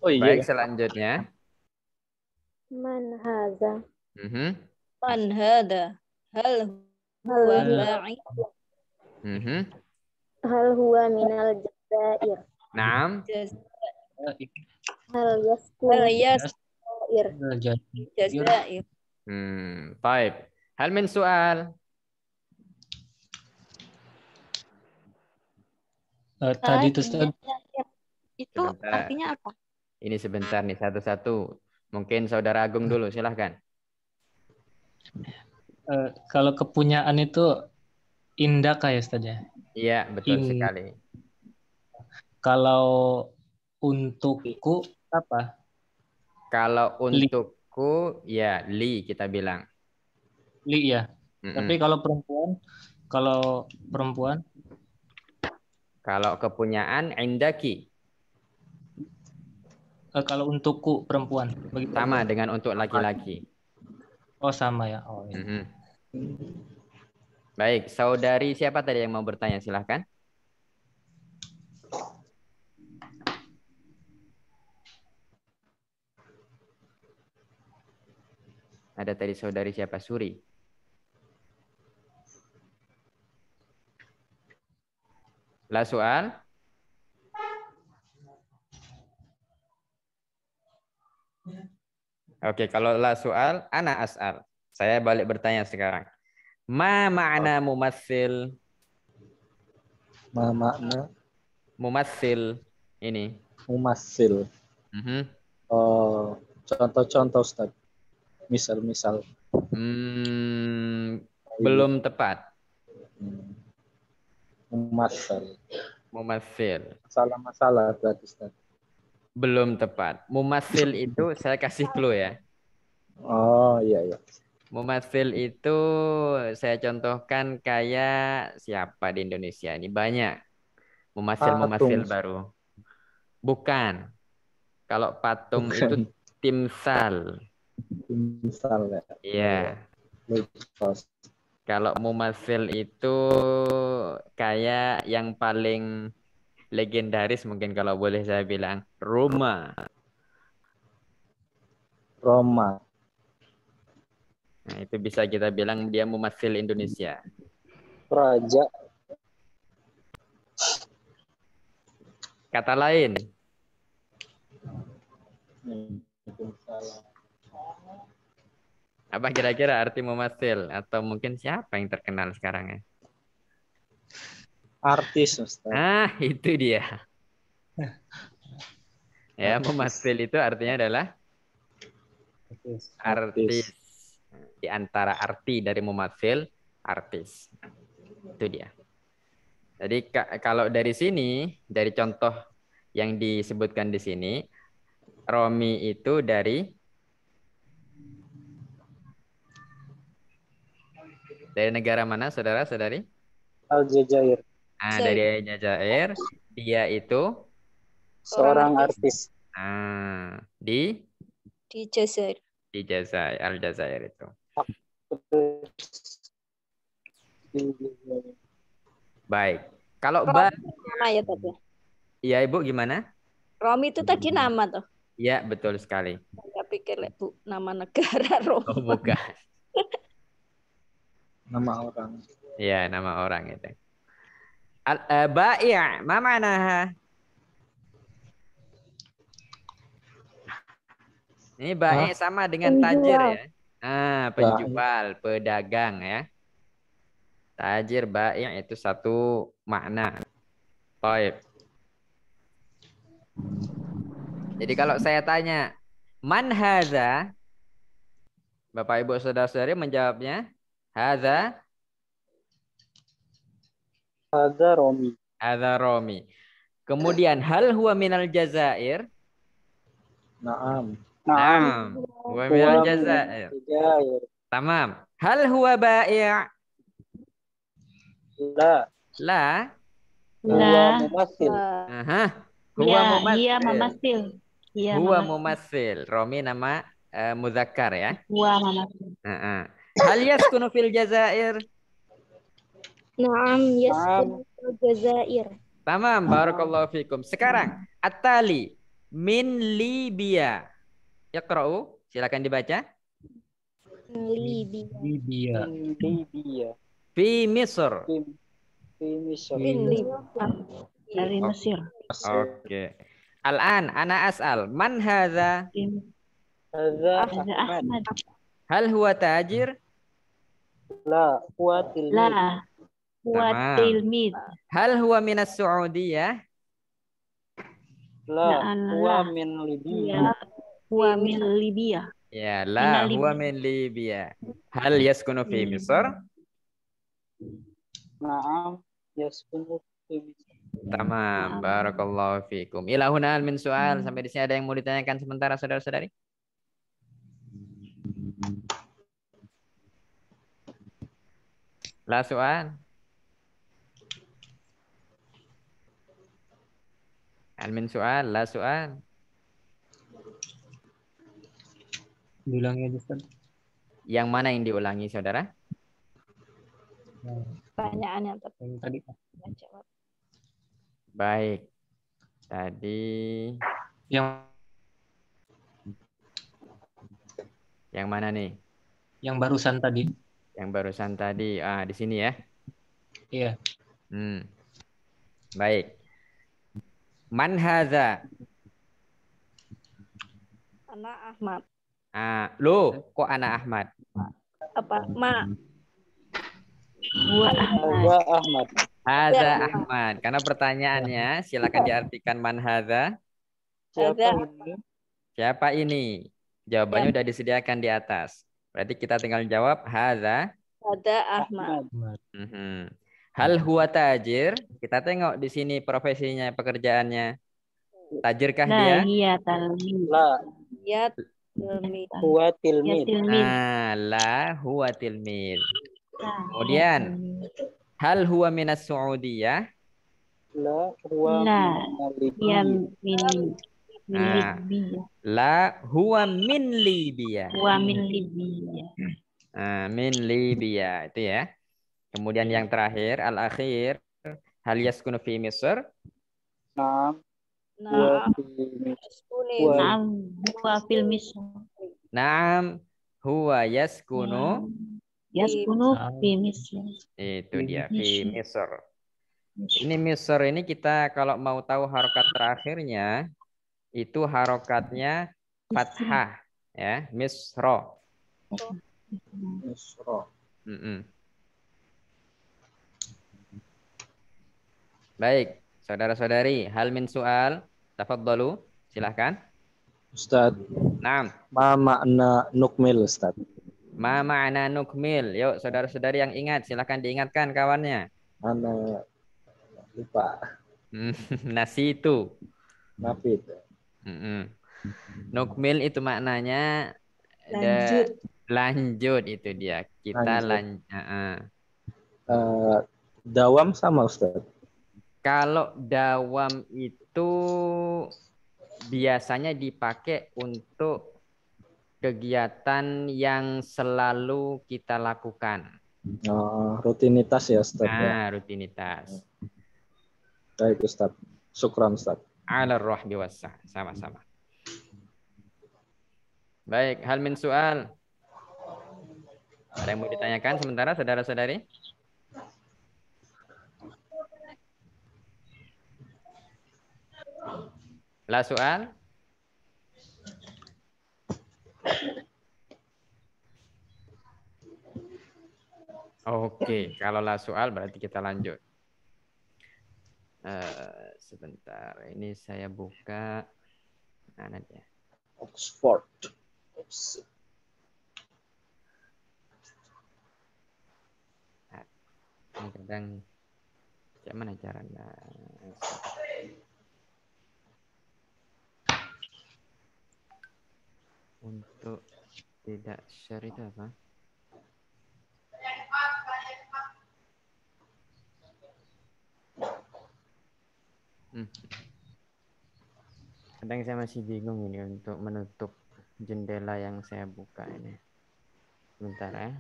Speaker 4: Oh iya.
Speaker 1: Baik, selanjutnya.
Speaker 3: Man hadza?
Speaker 1: Mhm.
Speaker 3: Man hadza? Hal huwa ba'i? Hal huwa minal Jazair?
Speaker 1: Naam.
Speaker 3: Hal yastair? Jazair.
Speaker 1: Baik. Hal min soal.
Speaker 7: Tadi itu Ustaz.
Speaker 2: Itu
Speaker 1: Sebentar.
Speaker 2: artinya apa?
Speaker 1: Ini sebentar nih, satu-satu. Mungkin Saudara Agung dulu, silahkan.
Speaker 7: Kalau kepunyaan itu indaka ya Ustaz ya.
Speaker 1: Iya, betul sekali.
Speaker 7: Kalau untukku apa?
Speaker 1: Kalau untukku, ya li kita bilang.
Speaker 7: Li ya. Tapi kalau perempuan
Speaker 1: kalau kepunyaan indaki.
Speaker 7: Kalau untukku perempuan.
Speaker 1: Sama dengan untuk laki-laki.
Speaker 7: Oh sama ya. Oh iya.
Speaker 1: Baik, saudari siapa tadi yang mau bertanya? Silahkan. Ada tadi saudari siapa? Suri. La soal? Oke, kalau la soal, ana as'al. Saya balik bertanya sekarang. Ma ma'na mumassil?
Speaker 4: Ma makna
Speaker 1: mumassil ini?
Speaker 4: mumassil. Contoh-contoh Ustaz. Misal-misal.
Speaker 1: Belum tepat.
Speaker 4: Mumassil. Masalah berarti Ustaz.
Speaker 1: Belum tepat. Mumassil itu saya kasih clue ya.
Speaker 4: Oh iya.
Speaker 1: Mumassil itu saya contohkan kayak siapa di Indonesia ini banyak. Mumassil baru. Bukan. Kalau patung itu timsal.
Speaker 4: Timsal ya.
Speaker 1: Iya. Kalau mumassil itu kayak yang paling legendaris mungkin kalau boleh saya bilang Roma. Nah, itu bisa kita bilang dia mumassil Indonesia.
Speaker 4: Raja.
Speaker 1: Kata lain. Apa kira-kira arti mumassil? Atau mungkin siapa yang terkenal sekarang ya?
Speaker 4: Artis, Ustaz.
Speaker 1: Itu dia. Ya, mumassil itu artinya adalah artis. Di antara arti dari mumassil, artis. Itu dia. Jadi kalau dari sini, dari contoh yang disebutkan di sini, Romi itu dari negara mana, saudara-saudari?
Speaker 8: Aljazair.
Speaker 1: Ah, dari Aljazair. Dia itu
Speaker 8: Seorang artis.
Speaker 1: ah, di
Speaker 3: Jazair.
Speaker 1: di Jazair, Aljazair itu. Baik. Kalau
Speaker 3: Romi nama ya tadi.
Speaker 1: Iya, Ibu gimana?
Speaker 3: Romi itu tadi nama tuh.
Speaker 1: Iya, betul sekali.
Speaker 3: Saya pikir Bu, nama negara Romi.
Speaker 1: Oh, bukan.
Speaker 4: Nama orang.
Speaker 1: Iya, nama orang itu. Bai', ma ma'naha? Ini bai' sama dengan tajir ya. Ah, penjual, pedagang ya. Tajir, bai' itu satu makna. Baik. Jadi kalau saya tanya, man hadza? Bapak Ibu Saudara-saudari menjawabnya, hadza
Speaker 8: Romi.
Speaker 1: hadza Romi. Kemudian hal huwa minal Jazair?
Speaker 4: Naam.
Speaker 1: Naam. Huwa minal Jazair. Tamam. Hal huwa bai'?
Speaker 8: La.
Speaker 1: La.
Speaker 6: La.
Speaker 8: Mumasil.
Speaker 1: Aha. Huwa mumassil.
Speaker 6: Iya memasil. Iya
Speaker 1: Huwa
Speaker 6: memasil.
Speaker 1: mumassil. Romi nama muzakkar ya.
Speaker 6: Huwa memasil.
Speaker 1: Hal yaskunu fil Jazair?
Speaker 9: Naam, yaskunu fil Jazair.
Speaker 1: Tamam, barakallahu fikum. Sekarang at-tali min Libya. Yaqra'u, silakan dibaca.
Speaker 9: Libya.
Speaker 7: Libya.
Speaker 8: Libya.
Speaker 1: Fi Misr.
Speaker 8: Fi Misr.
Speaker 6: Dari Mesir.
Speaker 1: Oke. Al-an ana as'al, man hadza?
Speaker 8: Hadza
Speaker 6: Ada Ahmad.
Speaker 1: Hal huwa tajir?
Speaker 8: La. Huwa tilmid.
Speaker 6: La. Huwa
Speaker 1: Tamam.
Speaker 6: tilmid.
Speaker 1: Hal huwa minas Saudiyah?
Speaker 8: La.
Speaker 6: La.
Speaker 8: Huwa min Libya.
Speaker 6: Iya. Huwa min Libya.
Speaker 1: Ya, la
Speaker 6: Mina
Speaker 1: huwa
Speaker 6: Libya.
Speaker 1: min Libya. Hal yaskunu fi Misr?
Speaker 8: Naam. Yaskunu fi Misr.
Speaker 1: Tamam, barakallahu fikum. Ila huna min soal. Sampai di sini ada yang mau ditanyakan sementara saudara-saudari? La soal. Al min soal, la soal.
Speaker 7: Diulangi aja, Ustaz.
Speaker 1: Yang mana yang diulangi, saudara?
Speaker 3: Pertanyaannya
Speaker 7: Yang tadi.
Speaker 3: jawab.
Speaker 1: Baik. Tadi yang mana nih?
Speaker 7: Yang barusan tadi.
Speaker 1: Yang barusan tadi. Ah, di sini ya.
Speaker 7: Iya.
Speaker 1: Baik. Man hadza?
Speaker 3: Anak Ahmad.
Speaker 1: Ah, lo kok anak Ahmad?
Speaker 3: Apa? Ma.
Speaker 6: Huwa Ahmad.
Speaker 8: Hadza Ahmad.
Speaker 1: Hadza Ahmad. Karena pertanyaannya silakan diartikan man hadza.
Speaker 8: Siapa ini?
Speaker 1: Siapa ini? Jawabannya udah disediakan di atas. Berarti kita tinggal jawab hadza.
Speaker 3: Hadza Ahmad.
Speaker 1: Hal huwa tajir? Kita tengok di sini profesinya, pekerjaannya. Tajirkah dia?
Speaker 6: La hiya talmid.
Speaker 8: La.
Speaker 3: Ya tilmid.
Speaker 8: Huwa
Speaker 6: Ya
Speaker 8: tilmid.
Speaker 6: tilmid.
Speaker 1: Ah, la huwa tilmid.
Speaker 6: La,
Speaker 1: Kemudian,
Speaker 6: ya tilmid.
Speaker 1: hal huwa minas Saudiyah?
Speaker 8: La. Huwa
Speaker 6: La.
Speaker 8: min
Speaker 6: Ya
Speaker 8: Libya.
Speaker 6: min
Speaker 1: Ah.
Speaker 6: Libya.
Speaker 1: La huwa min Libya.
Speaker 6: Huwa min Libya.
Speaker 1: Min Libya itu ya. Kemudian yang terakhir al-akhir hal yaskunu fi Misr?
Speaker 8: Naam.
Speaker 3: Nah,
Speaker 8: Huwa fi Misr.
Speaker 3: yaskuni.
Speaker 8: Huwa.
Speaker 6: Naam, huwa fil Misr.
Speaker 1: Naam huwa yaskunu.
Speaker 6: Yaskunu fi Misr.
Speaker 1: Itu dia fi Misr. Ini Misr ini kita kalau mau tahu harokat terakhirnya itu harokatnya fathah ya, Misro.
Speaker 4: Misro.
Speaker 1: Baik, saudara-saudari, hal min soal, tafadhalu, silahkan.
Speaker 8: Ustaz,
Speaker 1: Naam.
Speaker 8: ma makna nukmil Ustaz?
Speaker 1: Ma ma'na nukmil. Yuk, saudara-saudari yang ingat, silahkan diingatkan kawannya.
Speaker 4: Anak lupa.
Speaker 1: Nasi itu.
Speaker 4: Nafid.
Speaker 1: Nukmil itu maknanya
Speaker 5: Lanjut.
Speaker 1: lanjut itu dia. Kita
Speaker 4: Lanjut.
Speaker 1: lanjut.
Speaker 4: Dawam sama Ustaz.
Speaker 1: Kalau dawam itu biasanya dipakai untuk kegiatan yang selalu kita lakukan.
Speaker 4: Rutinitas ya Ustaz.
Speaker 1: Nah, rutinitas.
Speaker 4: Baik Ustaz. Syukran Ustaz.
Speaker 1: Ala rohbi wasa. Sama-sama. Baik, hal min soal. Ada yang mau ditanyakan sementara saudara-saudari? La soal? Oke, kalau la soal berarti kita lanjut. Sebentar, ini saya buka. Mana dia?
Speaker 4: Oxford.
Speaker 1: Kadang gimana caranya? Untuk tidak share itu apa? Kadang saya masih bingung ini untuk menutup jendela yang saya buka ini. Bentar ya.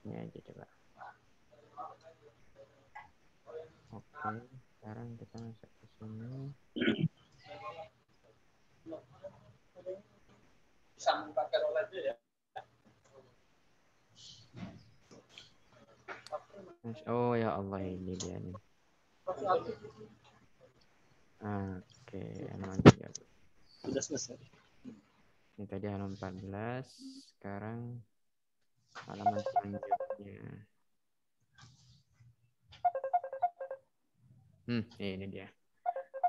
Speaker 1: Ini aja coba. Oke, sekarang kita masuk ke sini. Oh ya Allah, ini dia nih. Oke, halaman 13.
Speaker 4: Sudah selesai.
Speaker 1: Ini tadi halaman 14, sekarang halaman selanjutnya. Ini dia.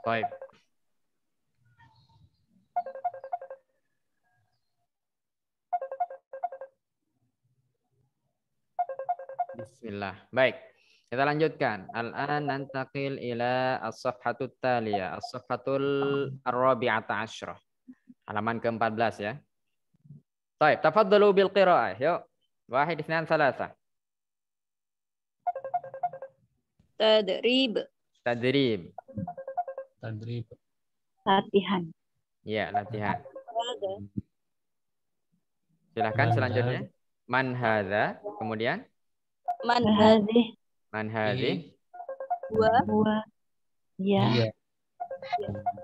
Speaker 1: Baik. Bismillah. Baik. Kita lanjutkan. Al-an nantaqil ila as-safhatut taliyah. As-safhatul ar-rabi'ata asyrah. Halaman ke-14 ya. Baik, tafaddalu bil qira'ah. Yuk. 1, 2, 3.
Speaker 3: Tadrib.
Speaker 1: Tadrib.
Speaker 7: Tadrib.
Speaker 6: Latihan.
Speaker 1: Ya, latihan. Silahkan selanjutnya. Man hadza. Kemudian.
Speaker 3: Man
Speaker 6: Hadih.
Speaker 1: Man hadhi.
Speaker 6: Huwa. Ya.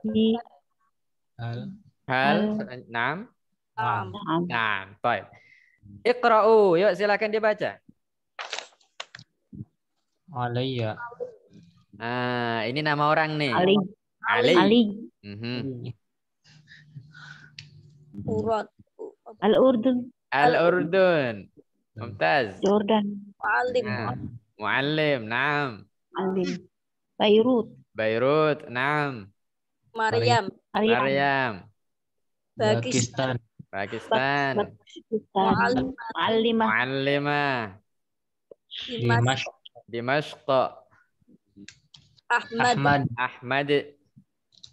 Speaker 6: Di.
Speaker 1: Hal. Naam.
Speaker 6: Naam.
Speaker 1: Naam. Baik. Iqra'u. Yuk silakan dibaca.
Speaker 7: Alayya.
Speaker 1: Ini nama orang nih.
Speaker 6: Ali.
Speaker 1: Ali.
Speaker 6: Ali.
Speaker 3: Urat.
Speaker 6: Al-Urdun.
Speaker 1: Al-Urdun. Mumtaz.
Speaker 6: Jordan.
Speaker 3: Muallim.
Speaker 1: Muallim. Naam.
Speaker 6: Alim. Beirut.
Speaker 1: Beirut. Naam.
Speaker 3: Maryam.
Speaker 1: Maryam.
Speaker 7: Pakistan.
Speaker 1: Pakistan.
Speaker 6: Muallimah.
Speaker 1: Muallimah. Dimashq.
Speaker 3: Ahmad.
Speaker 1: Ahmad.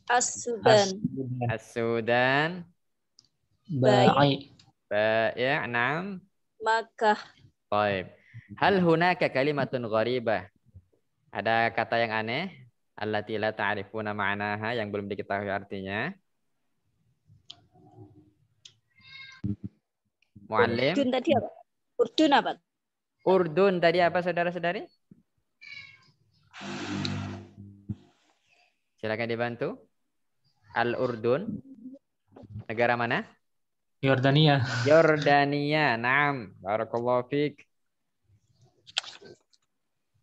Speaker 3: As-Sudan.
Speaker 1: As-Sudan.
Speaker 7: Ba'i.
Speaker 1: Ba'i'. Naam.
Speaker 3: Makkah.
Speaker 1: Baik. Hal hunaka kalimatun gharibah? Ada kata yang aneh? Allati la ta'rifuna ma'naha, yang belum diketahui artinya. Muallim.
Speaker 3: Urdun tadi apa? Urdun apa?
Speaker 1: Urdun tadi apa saudara-saudari? Silakan dibantu. Al-Urdun. Negara mana?
Speaker 7: Yordania.
Speaker 1: Yordania. Naam. Barakallahu fiik.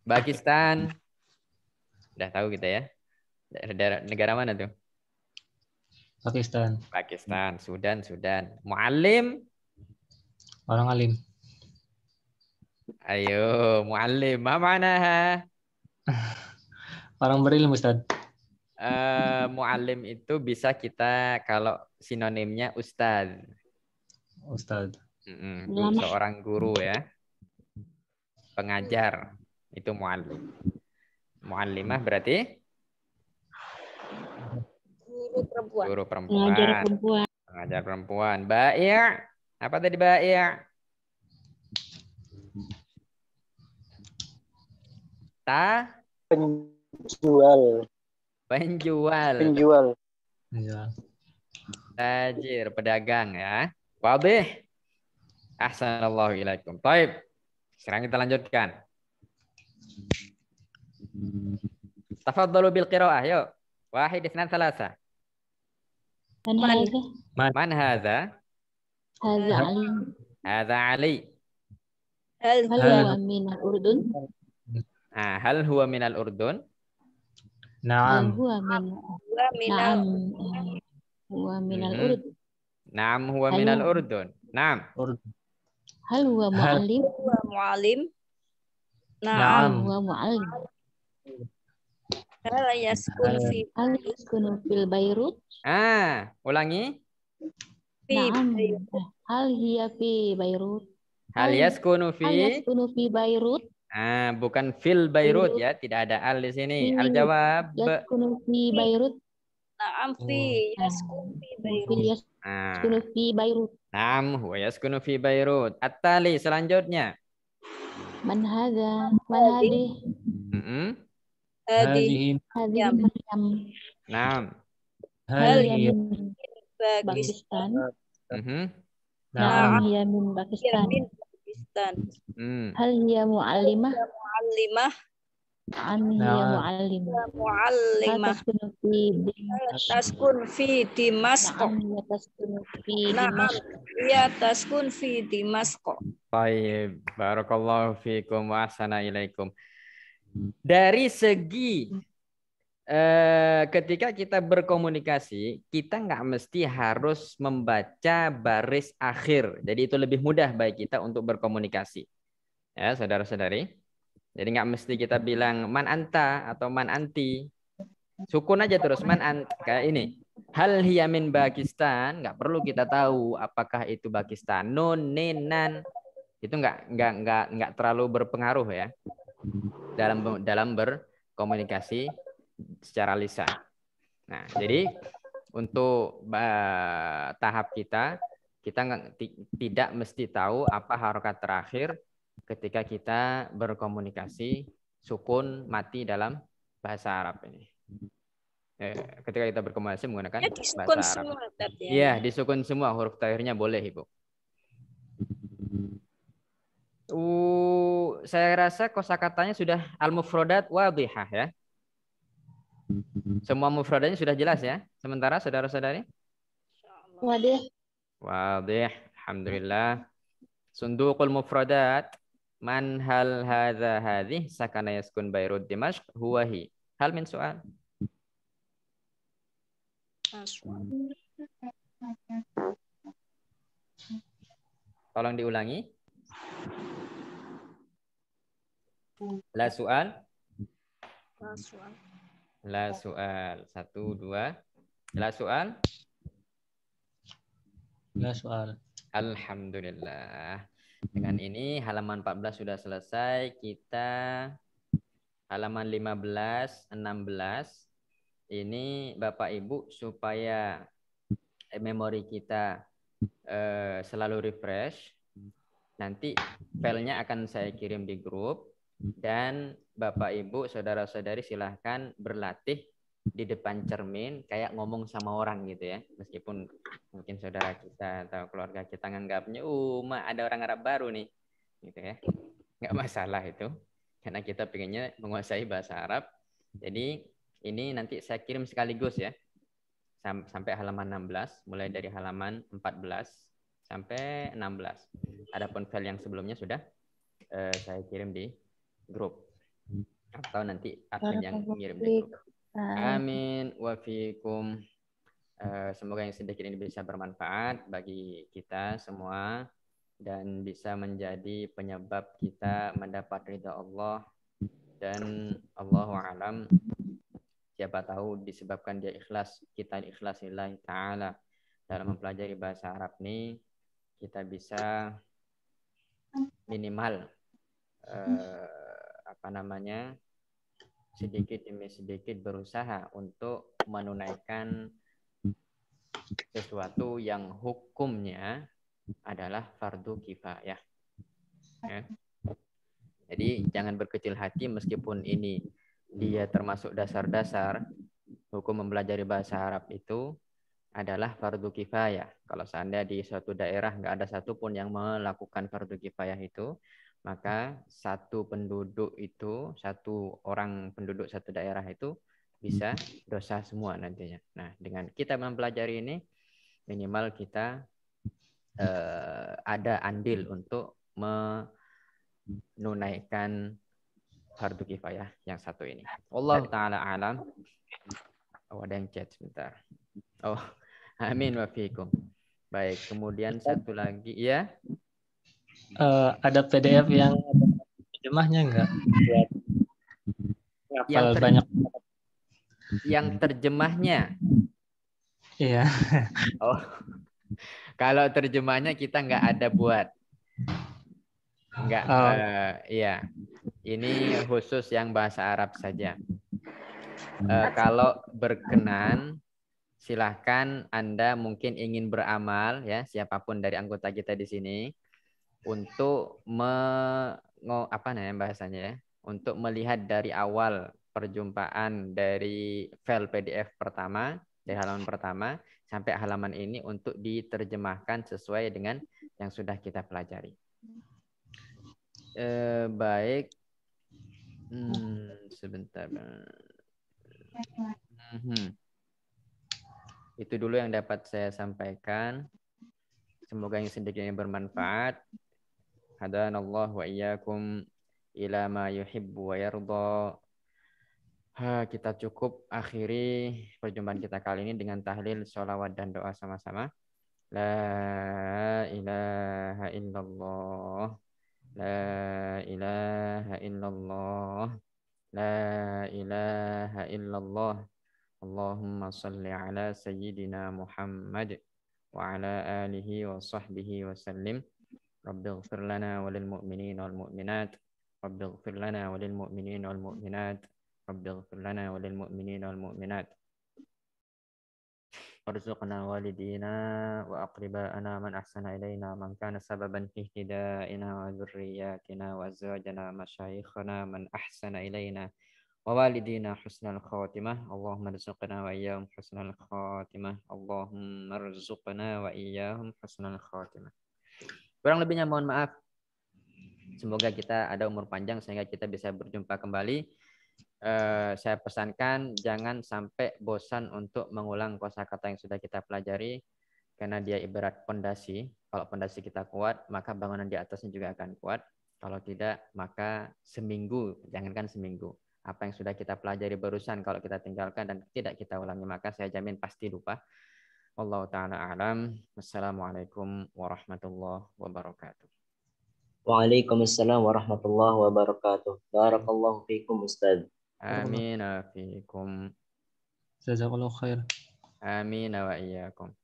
Speaker 1: Pakistan. Udah tahu kita ya. Negara mana tuh?
Speaker 7: Pakistan.
Speaker 1: Pakistan. Sudan. Muallim.
Speaker 7: Orang alim.
Speaker 1: Ayo, muallim. Ma ma'naha?
Speaker 7: Orang berilmu, Ustaz.
Speaker 1: Muallim itu bisa kita kalau sinonimnya ustaz.
Speaker 7: Ustaz.
Speaker 1: Seorang guru ya. Pengajar. Itu muallim. Muallimah berarti?
Speaker 3: Guru perempuan.
Speaker 1: Guru
Speaker 6: Pengajar
Speaker 1: perempuan.
Speaker 6: perempuan.
Speaker 1: Pengajar perempuan. Ba'i'. Apa tadi ba'i'?
Speaker 8: Penjual.
Speaker 1: Penjual.
Speaker 7: Ya.
Speaker 1: Tajir, pedagang ya. Wadih. Ahsanallahu ilaikum. Baik. Sekarang kita lanjutkan. Tafadhalu bil qiraah, yuk. Wahid, itsnan, tsalasa.
Speaker 6: Man hadza?
Speaker 1: Man hadza?
Speaker 6: Hadza Ali.
Speaker 1: Hadza Ali.
Speaker 3: Hal
Speaker 6: Hal huwa minal Urdun?
Speaker 1: Hal huwa minal Urdun?
Speaker 6: Hal
Speaker 7: Naam.
Speaker 6: huwa min
Speaker 3: minal
Speaker 6: Naam. Huwa minal Urdun.
Speaker 1: Naam huwa minal Urdun. Naam.
Speaker 6: Hal huwa muallim?
Speaker 3: muallim.
Speaker 7: Naam.
Speaker 6: Huwa muallim.
Speaker 3: Hal yaskun fi
Speaker 6: Hal yaskunu fil Beirut?
Speaker 1: Ulangi.
Speaker 6: Naam. Hal hiya fi Beirut?
Speaker 1: Hal yaskunu
Speaker 6: Hal yaskunu fi Beirut?
Speaker 1: Bukan fil Beirut ya, tidak ada al di sini. Al jawab.
Speaker 6: Yaskunu fi Beirut?
Speaker 3: Naam fi yaskun fi Beirut.
Speaker 6: Yaskunu fi Beirut.
Speaker 1: Naam huwa yaskunu fi Beirut. At-tali selanjutnya.
Speaker 6: Man hadza? Man hadih?
Speaker 3: Hadi
Speaker 6: Hadih Maryam.
Speaker 1: Naam.
Speaker 6: Hal hiya min
Speaker 3: Pakistan.
Speaker 6: Pakistan?
Speaker 7: Naam.
Speaker 6: Hiya min Pakistan.
Speaker 3: Pakistan.
Speaker 6: Hal hiya muallimah?
Speaker 3: Muallimah.
Speaker 6: Hiya muallimah.
Speaker 3: Muallimah. Taskun fi Dimasq.
Speaker 6: Hiya taskunu fi
Speaker 3: Naam.
Speaker 6: Dimasq.
Speaker 3: Hiya taskun fi Dimasq.
Speaker 1: Baik, barakallahu fiikum wa ahsana ilaikum. Dari segi ketika kita berkomunikasi, kita nggak mesti harus membaca baris akhir. Jadi itu lebih mudah bagi kita untuk berkomunikasi. Ya, saudara-saudari. Jadi nggak mesti kita bilang man anta atau man anti. Sukun aja terus man anta kayak ini. Hal hiya min Pakistan, nggak perlu kita tahu apakah itu Pakistan. Nun, nin, nan. Itu nggak terlalu berpengaruh ya dalam berkomunikasi secara lisan. Nah, jadi untuk tahap kita tidak mesti tahu apa harokat terakhir ketika kita berkomunikasi sukun mati dalam bahasa Arab ini. Ketika kita berkomunikasi menggunakan bahasa Arab. Iya, disukun semua huruf terakhirnya boleh, Ibu. Saya rasa kosakatanya sudah al-mufradat wadhihah ya. Semua mufradanya sudah jelas ya. Sementara saudara-saudari?
Speaker 9: Wadih.
Speaker 1: Wadih. Alhamdulillah. Sunduqul mufradat. Man hal hadha hadhih sakana yaskun Beirut Dimashq huwa hi. Hal min soal? Tolong diulangi. La soal. La soal. 1, 2. La soal.
Speaker 7: La soal.
Speaker 1: Alhamdulillah. Dengan ini halaman 14 sudah selesai. Kita halaman 15, 16. Ini Bapak Ibu supaya memori kita selalu refresh. Nanti filenya akan saya kirim di grup. Dan Bapak Ibu, saudara-saudari silahkan berlatih di depan cermin kayak ngomong sama orang gitu ya. Meskipun mungkin saudara kita atau keluarga kita nganggapnya ada orang Arab baru nih gitu ya. Nggak masalah itu. Karena kita pengennya menguasai bahasa Arab. Jadi ini nanti saya kirim sekaligus ya. Sampai halaman 16, mulai dari halaman 14 sampai 16. Adapun file yang sebelumnya sudah saya kirim di grup atau nanti admin yang ngirim di grup. Amin wa fiikum. Semoga yang sedikit ini bisa bermanfaat bagi kita semua dan bisa menjadi penyebab kita mendapat ridha Allah dan Allahu a'lam Siapa tahu disebabkan dia ikhlas, kita ikhlas lillahi ta'ala dalam mempelajari bahasa Arab ini, kita bisa minimal sedikit demi sedikit berusaha untuk menunaikan sesuatu yang hukumnya adalah fardu kifayah. Ya. Jadi jangan berkecil hati meskipun ini dia termasuk dasar-dasar hukum mempelajari bahasa Arab itu adalah fardu kifayah. Kalau seandainya di suatu daerah nggak ada satupun yang melakukan fardu kifayah itu, maka satu orang penduduk satu daerah itu bisa dosa semua nantinya. Nah, dengan kita mempelajari ini, minimal kita ada andil untuk menunaikan fardu kifayah yang satu ini. Allah Ta'ala alam. Oh, ada yang chat sebentar. Oh, amin wa fiikum. Baik, kemudian satu lagi, ya.
Speaker 7: Ada PDF yang terjemahnya enggak? Banyak.
Speaker 1: Yang terjemahnya?
Speaker 7: Iya.
Speaker 1: Oh, kalau terjemahnya kita nggak ada buat. Enggak, iya. Ini khusus yang bahasa Arab saja. Kalau berkenan, silahkan Anda mungkin ingin beramal, ya, siapapun dari anggota kita di sini, untuk bahasanya ya, untuk melihat dari awal perjumpaan dari file PDF pertama, dari halaman pertama sampai halaman ini untuk diterjemahkan sesuai dengan yang sudah kita pelajari. Baik, sebentar. Itu dulu yang dapat saya sampaikan. Semoga yang sedikitnya bermanfaat. Hadanallah wa iyyakum ila ma yuhibbu wa yarda. Kita cukup akhiri perjumpaan kita kali ini dengan tahlil, sholawat, dan doa sama-sama. La ilaha illallah. La ilaha illallah. La ilaha illallah. Allahumma salli ala sayyidina Muhammad wa ala alihi wa sahbihi wa sallim. Rabbighfir lana walil mu'minin wal mu'minat. Rabbighfir lana walil mu'minin wal mu'minat. Rabbighfir lana walil mu'minin wal mu'minat. Warzuqna walidina wa aqriba'ana man ahsana ilayna man kana sababan fi ihtida'ina wa dzurriyyatina wa azwajana masyayikhana man ahsana ilayna wa walidina husnal khatimah. Allahumma rzuqna wa iyyahum husnal khatimah. Allahumma rzuqna wa iyyahum husnal khatimah. Kurang lebihnya mohon maaf. Semoga kita ada umur panjang sehingga kita bisa berjumpa kembali. Saya pesankan jangan sampai bosan untuk mengulang kosakata yang sudah kita pelajari, karena dia ibarat pondasi. Kalau pondasi kita kuat, maka bangunan di atasnya juga akan kuat. Kalau tidak, maka seminggu, jangankan seminggu, apa yang sudah kita pelajari barusan kalau kita tinggalkan dan tidak kita ulangi, maka saya jamin pasti lupa. Wallahu ta'ala alam. Wassalamualaikum warahmatullahi wabarakatuh.
Speaker 10: Waalaikumsalam warahmatullahi wabarakatuh. Barakallahu fiikum Ustaz.
Speaker 1: Amin wa fiikum.
Speaker 7: Jazakallahu khair.
Speaker 1: Amin wa iyyakum.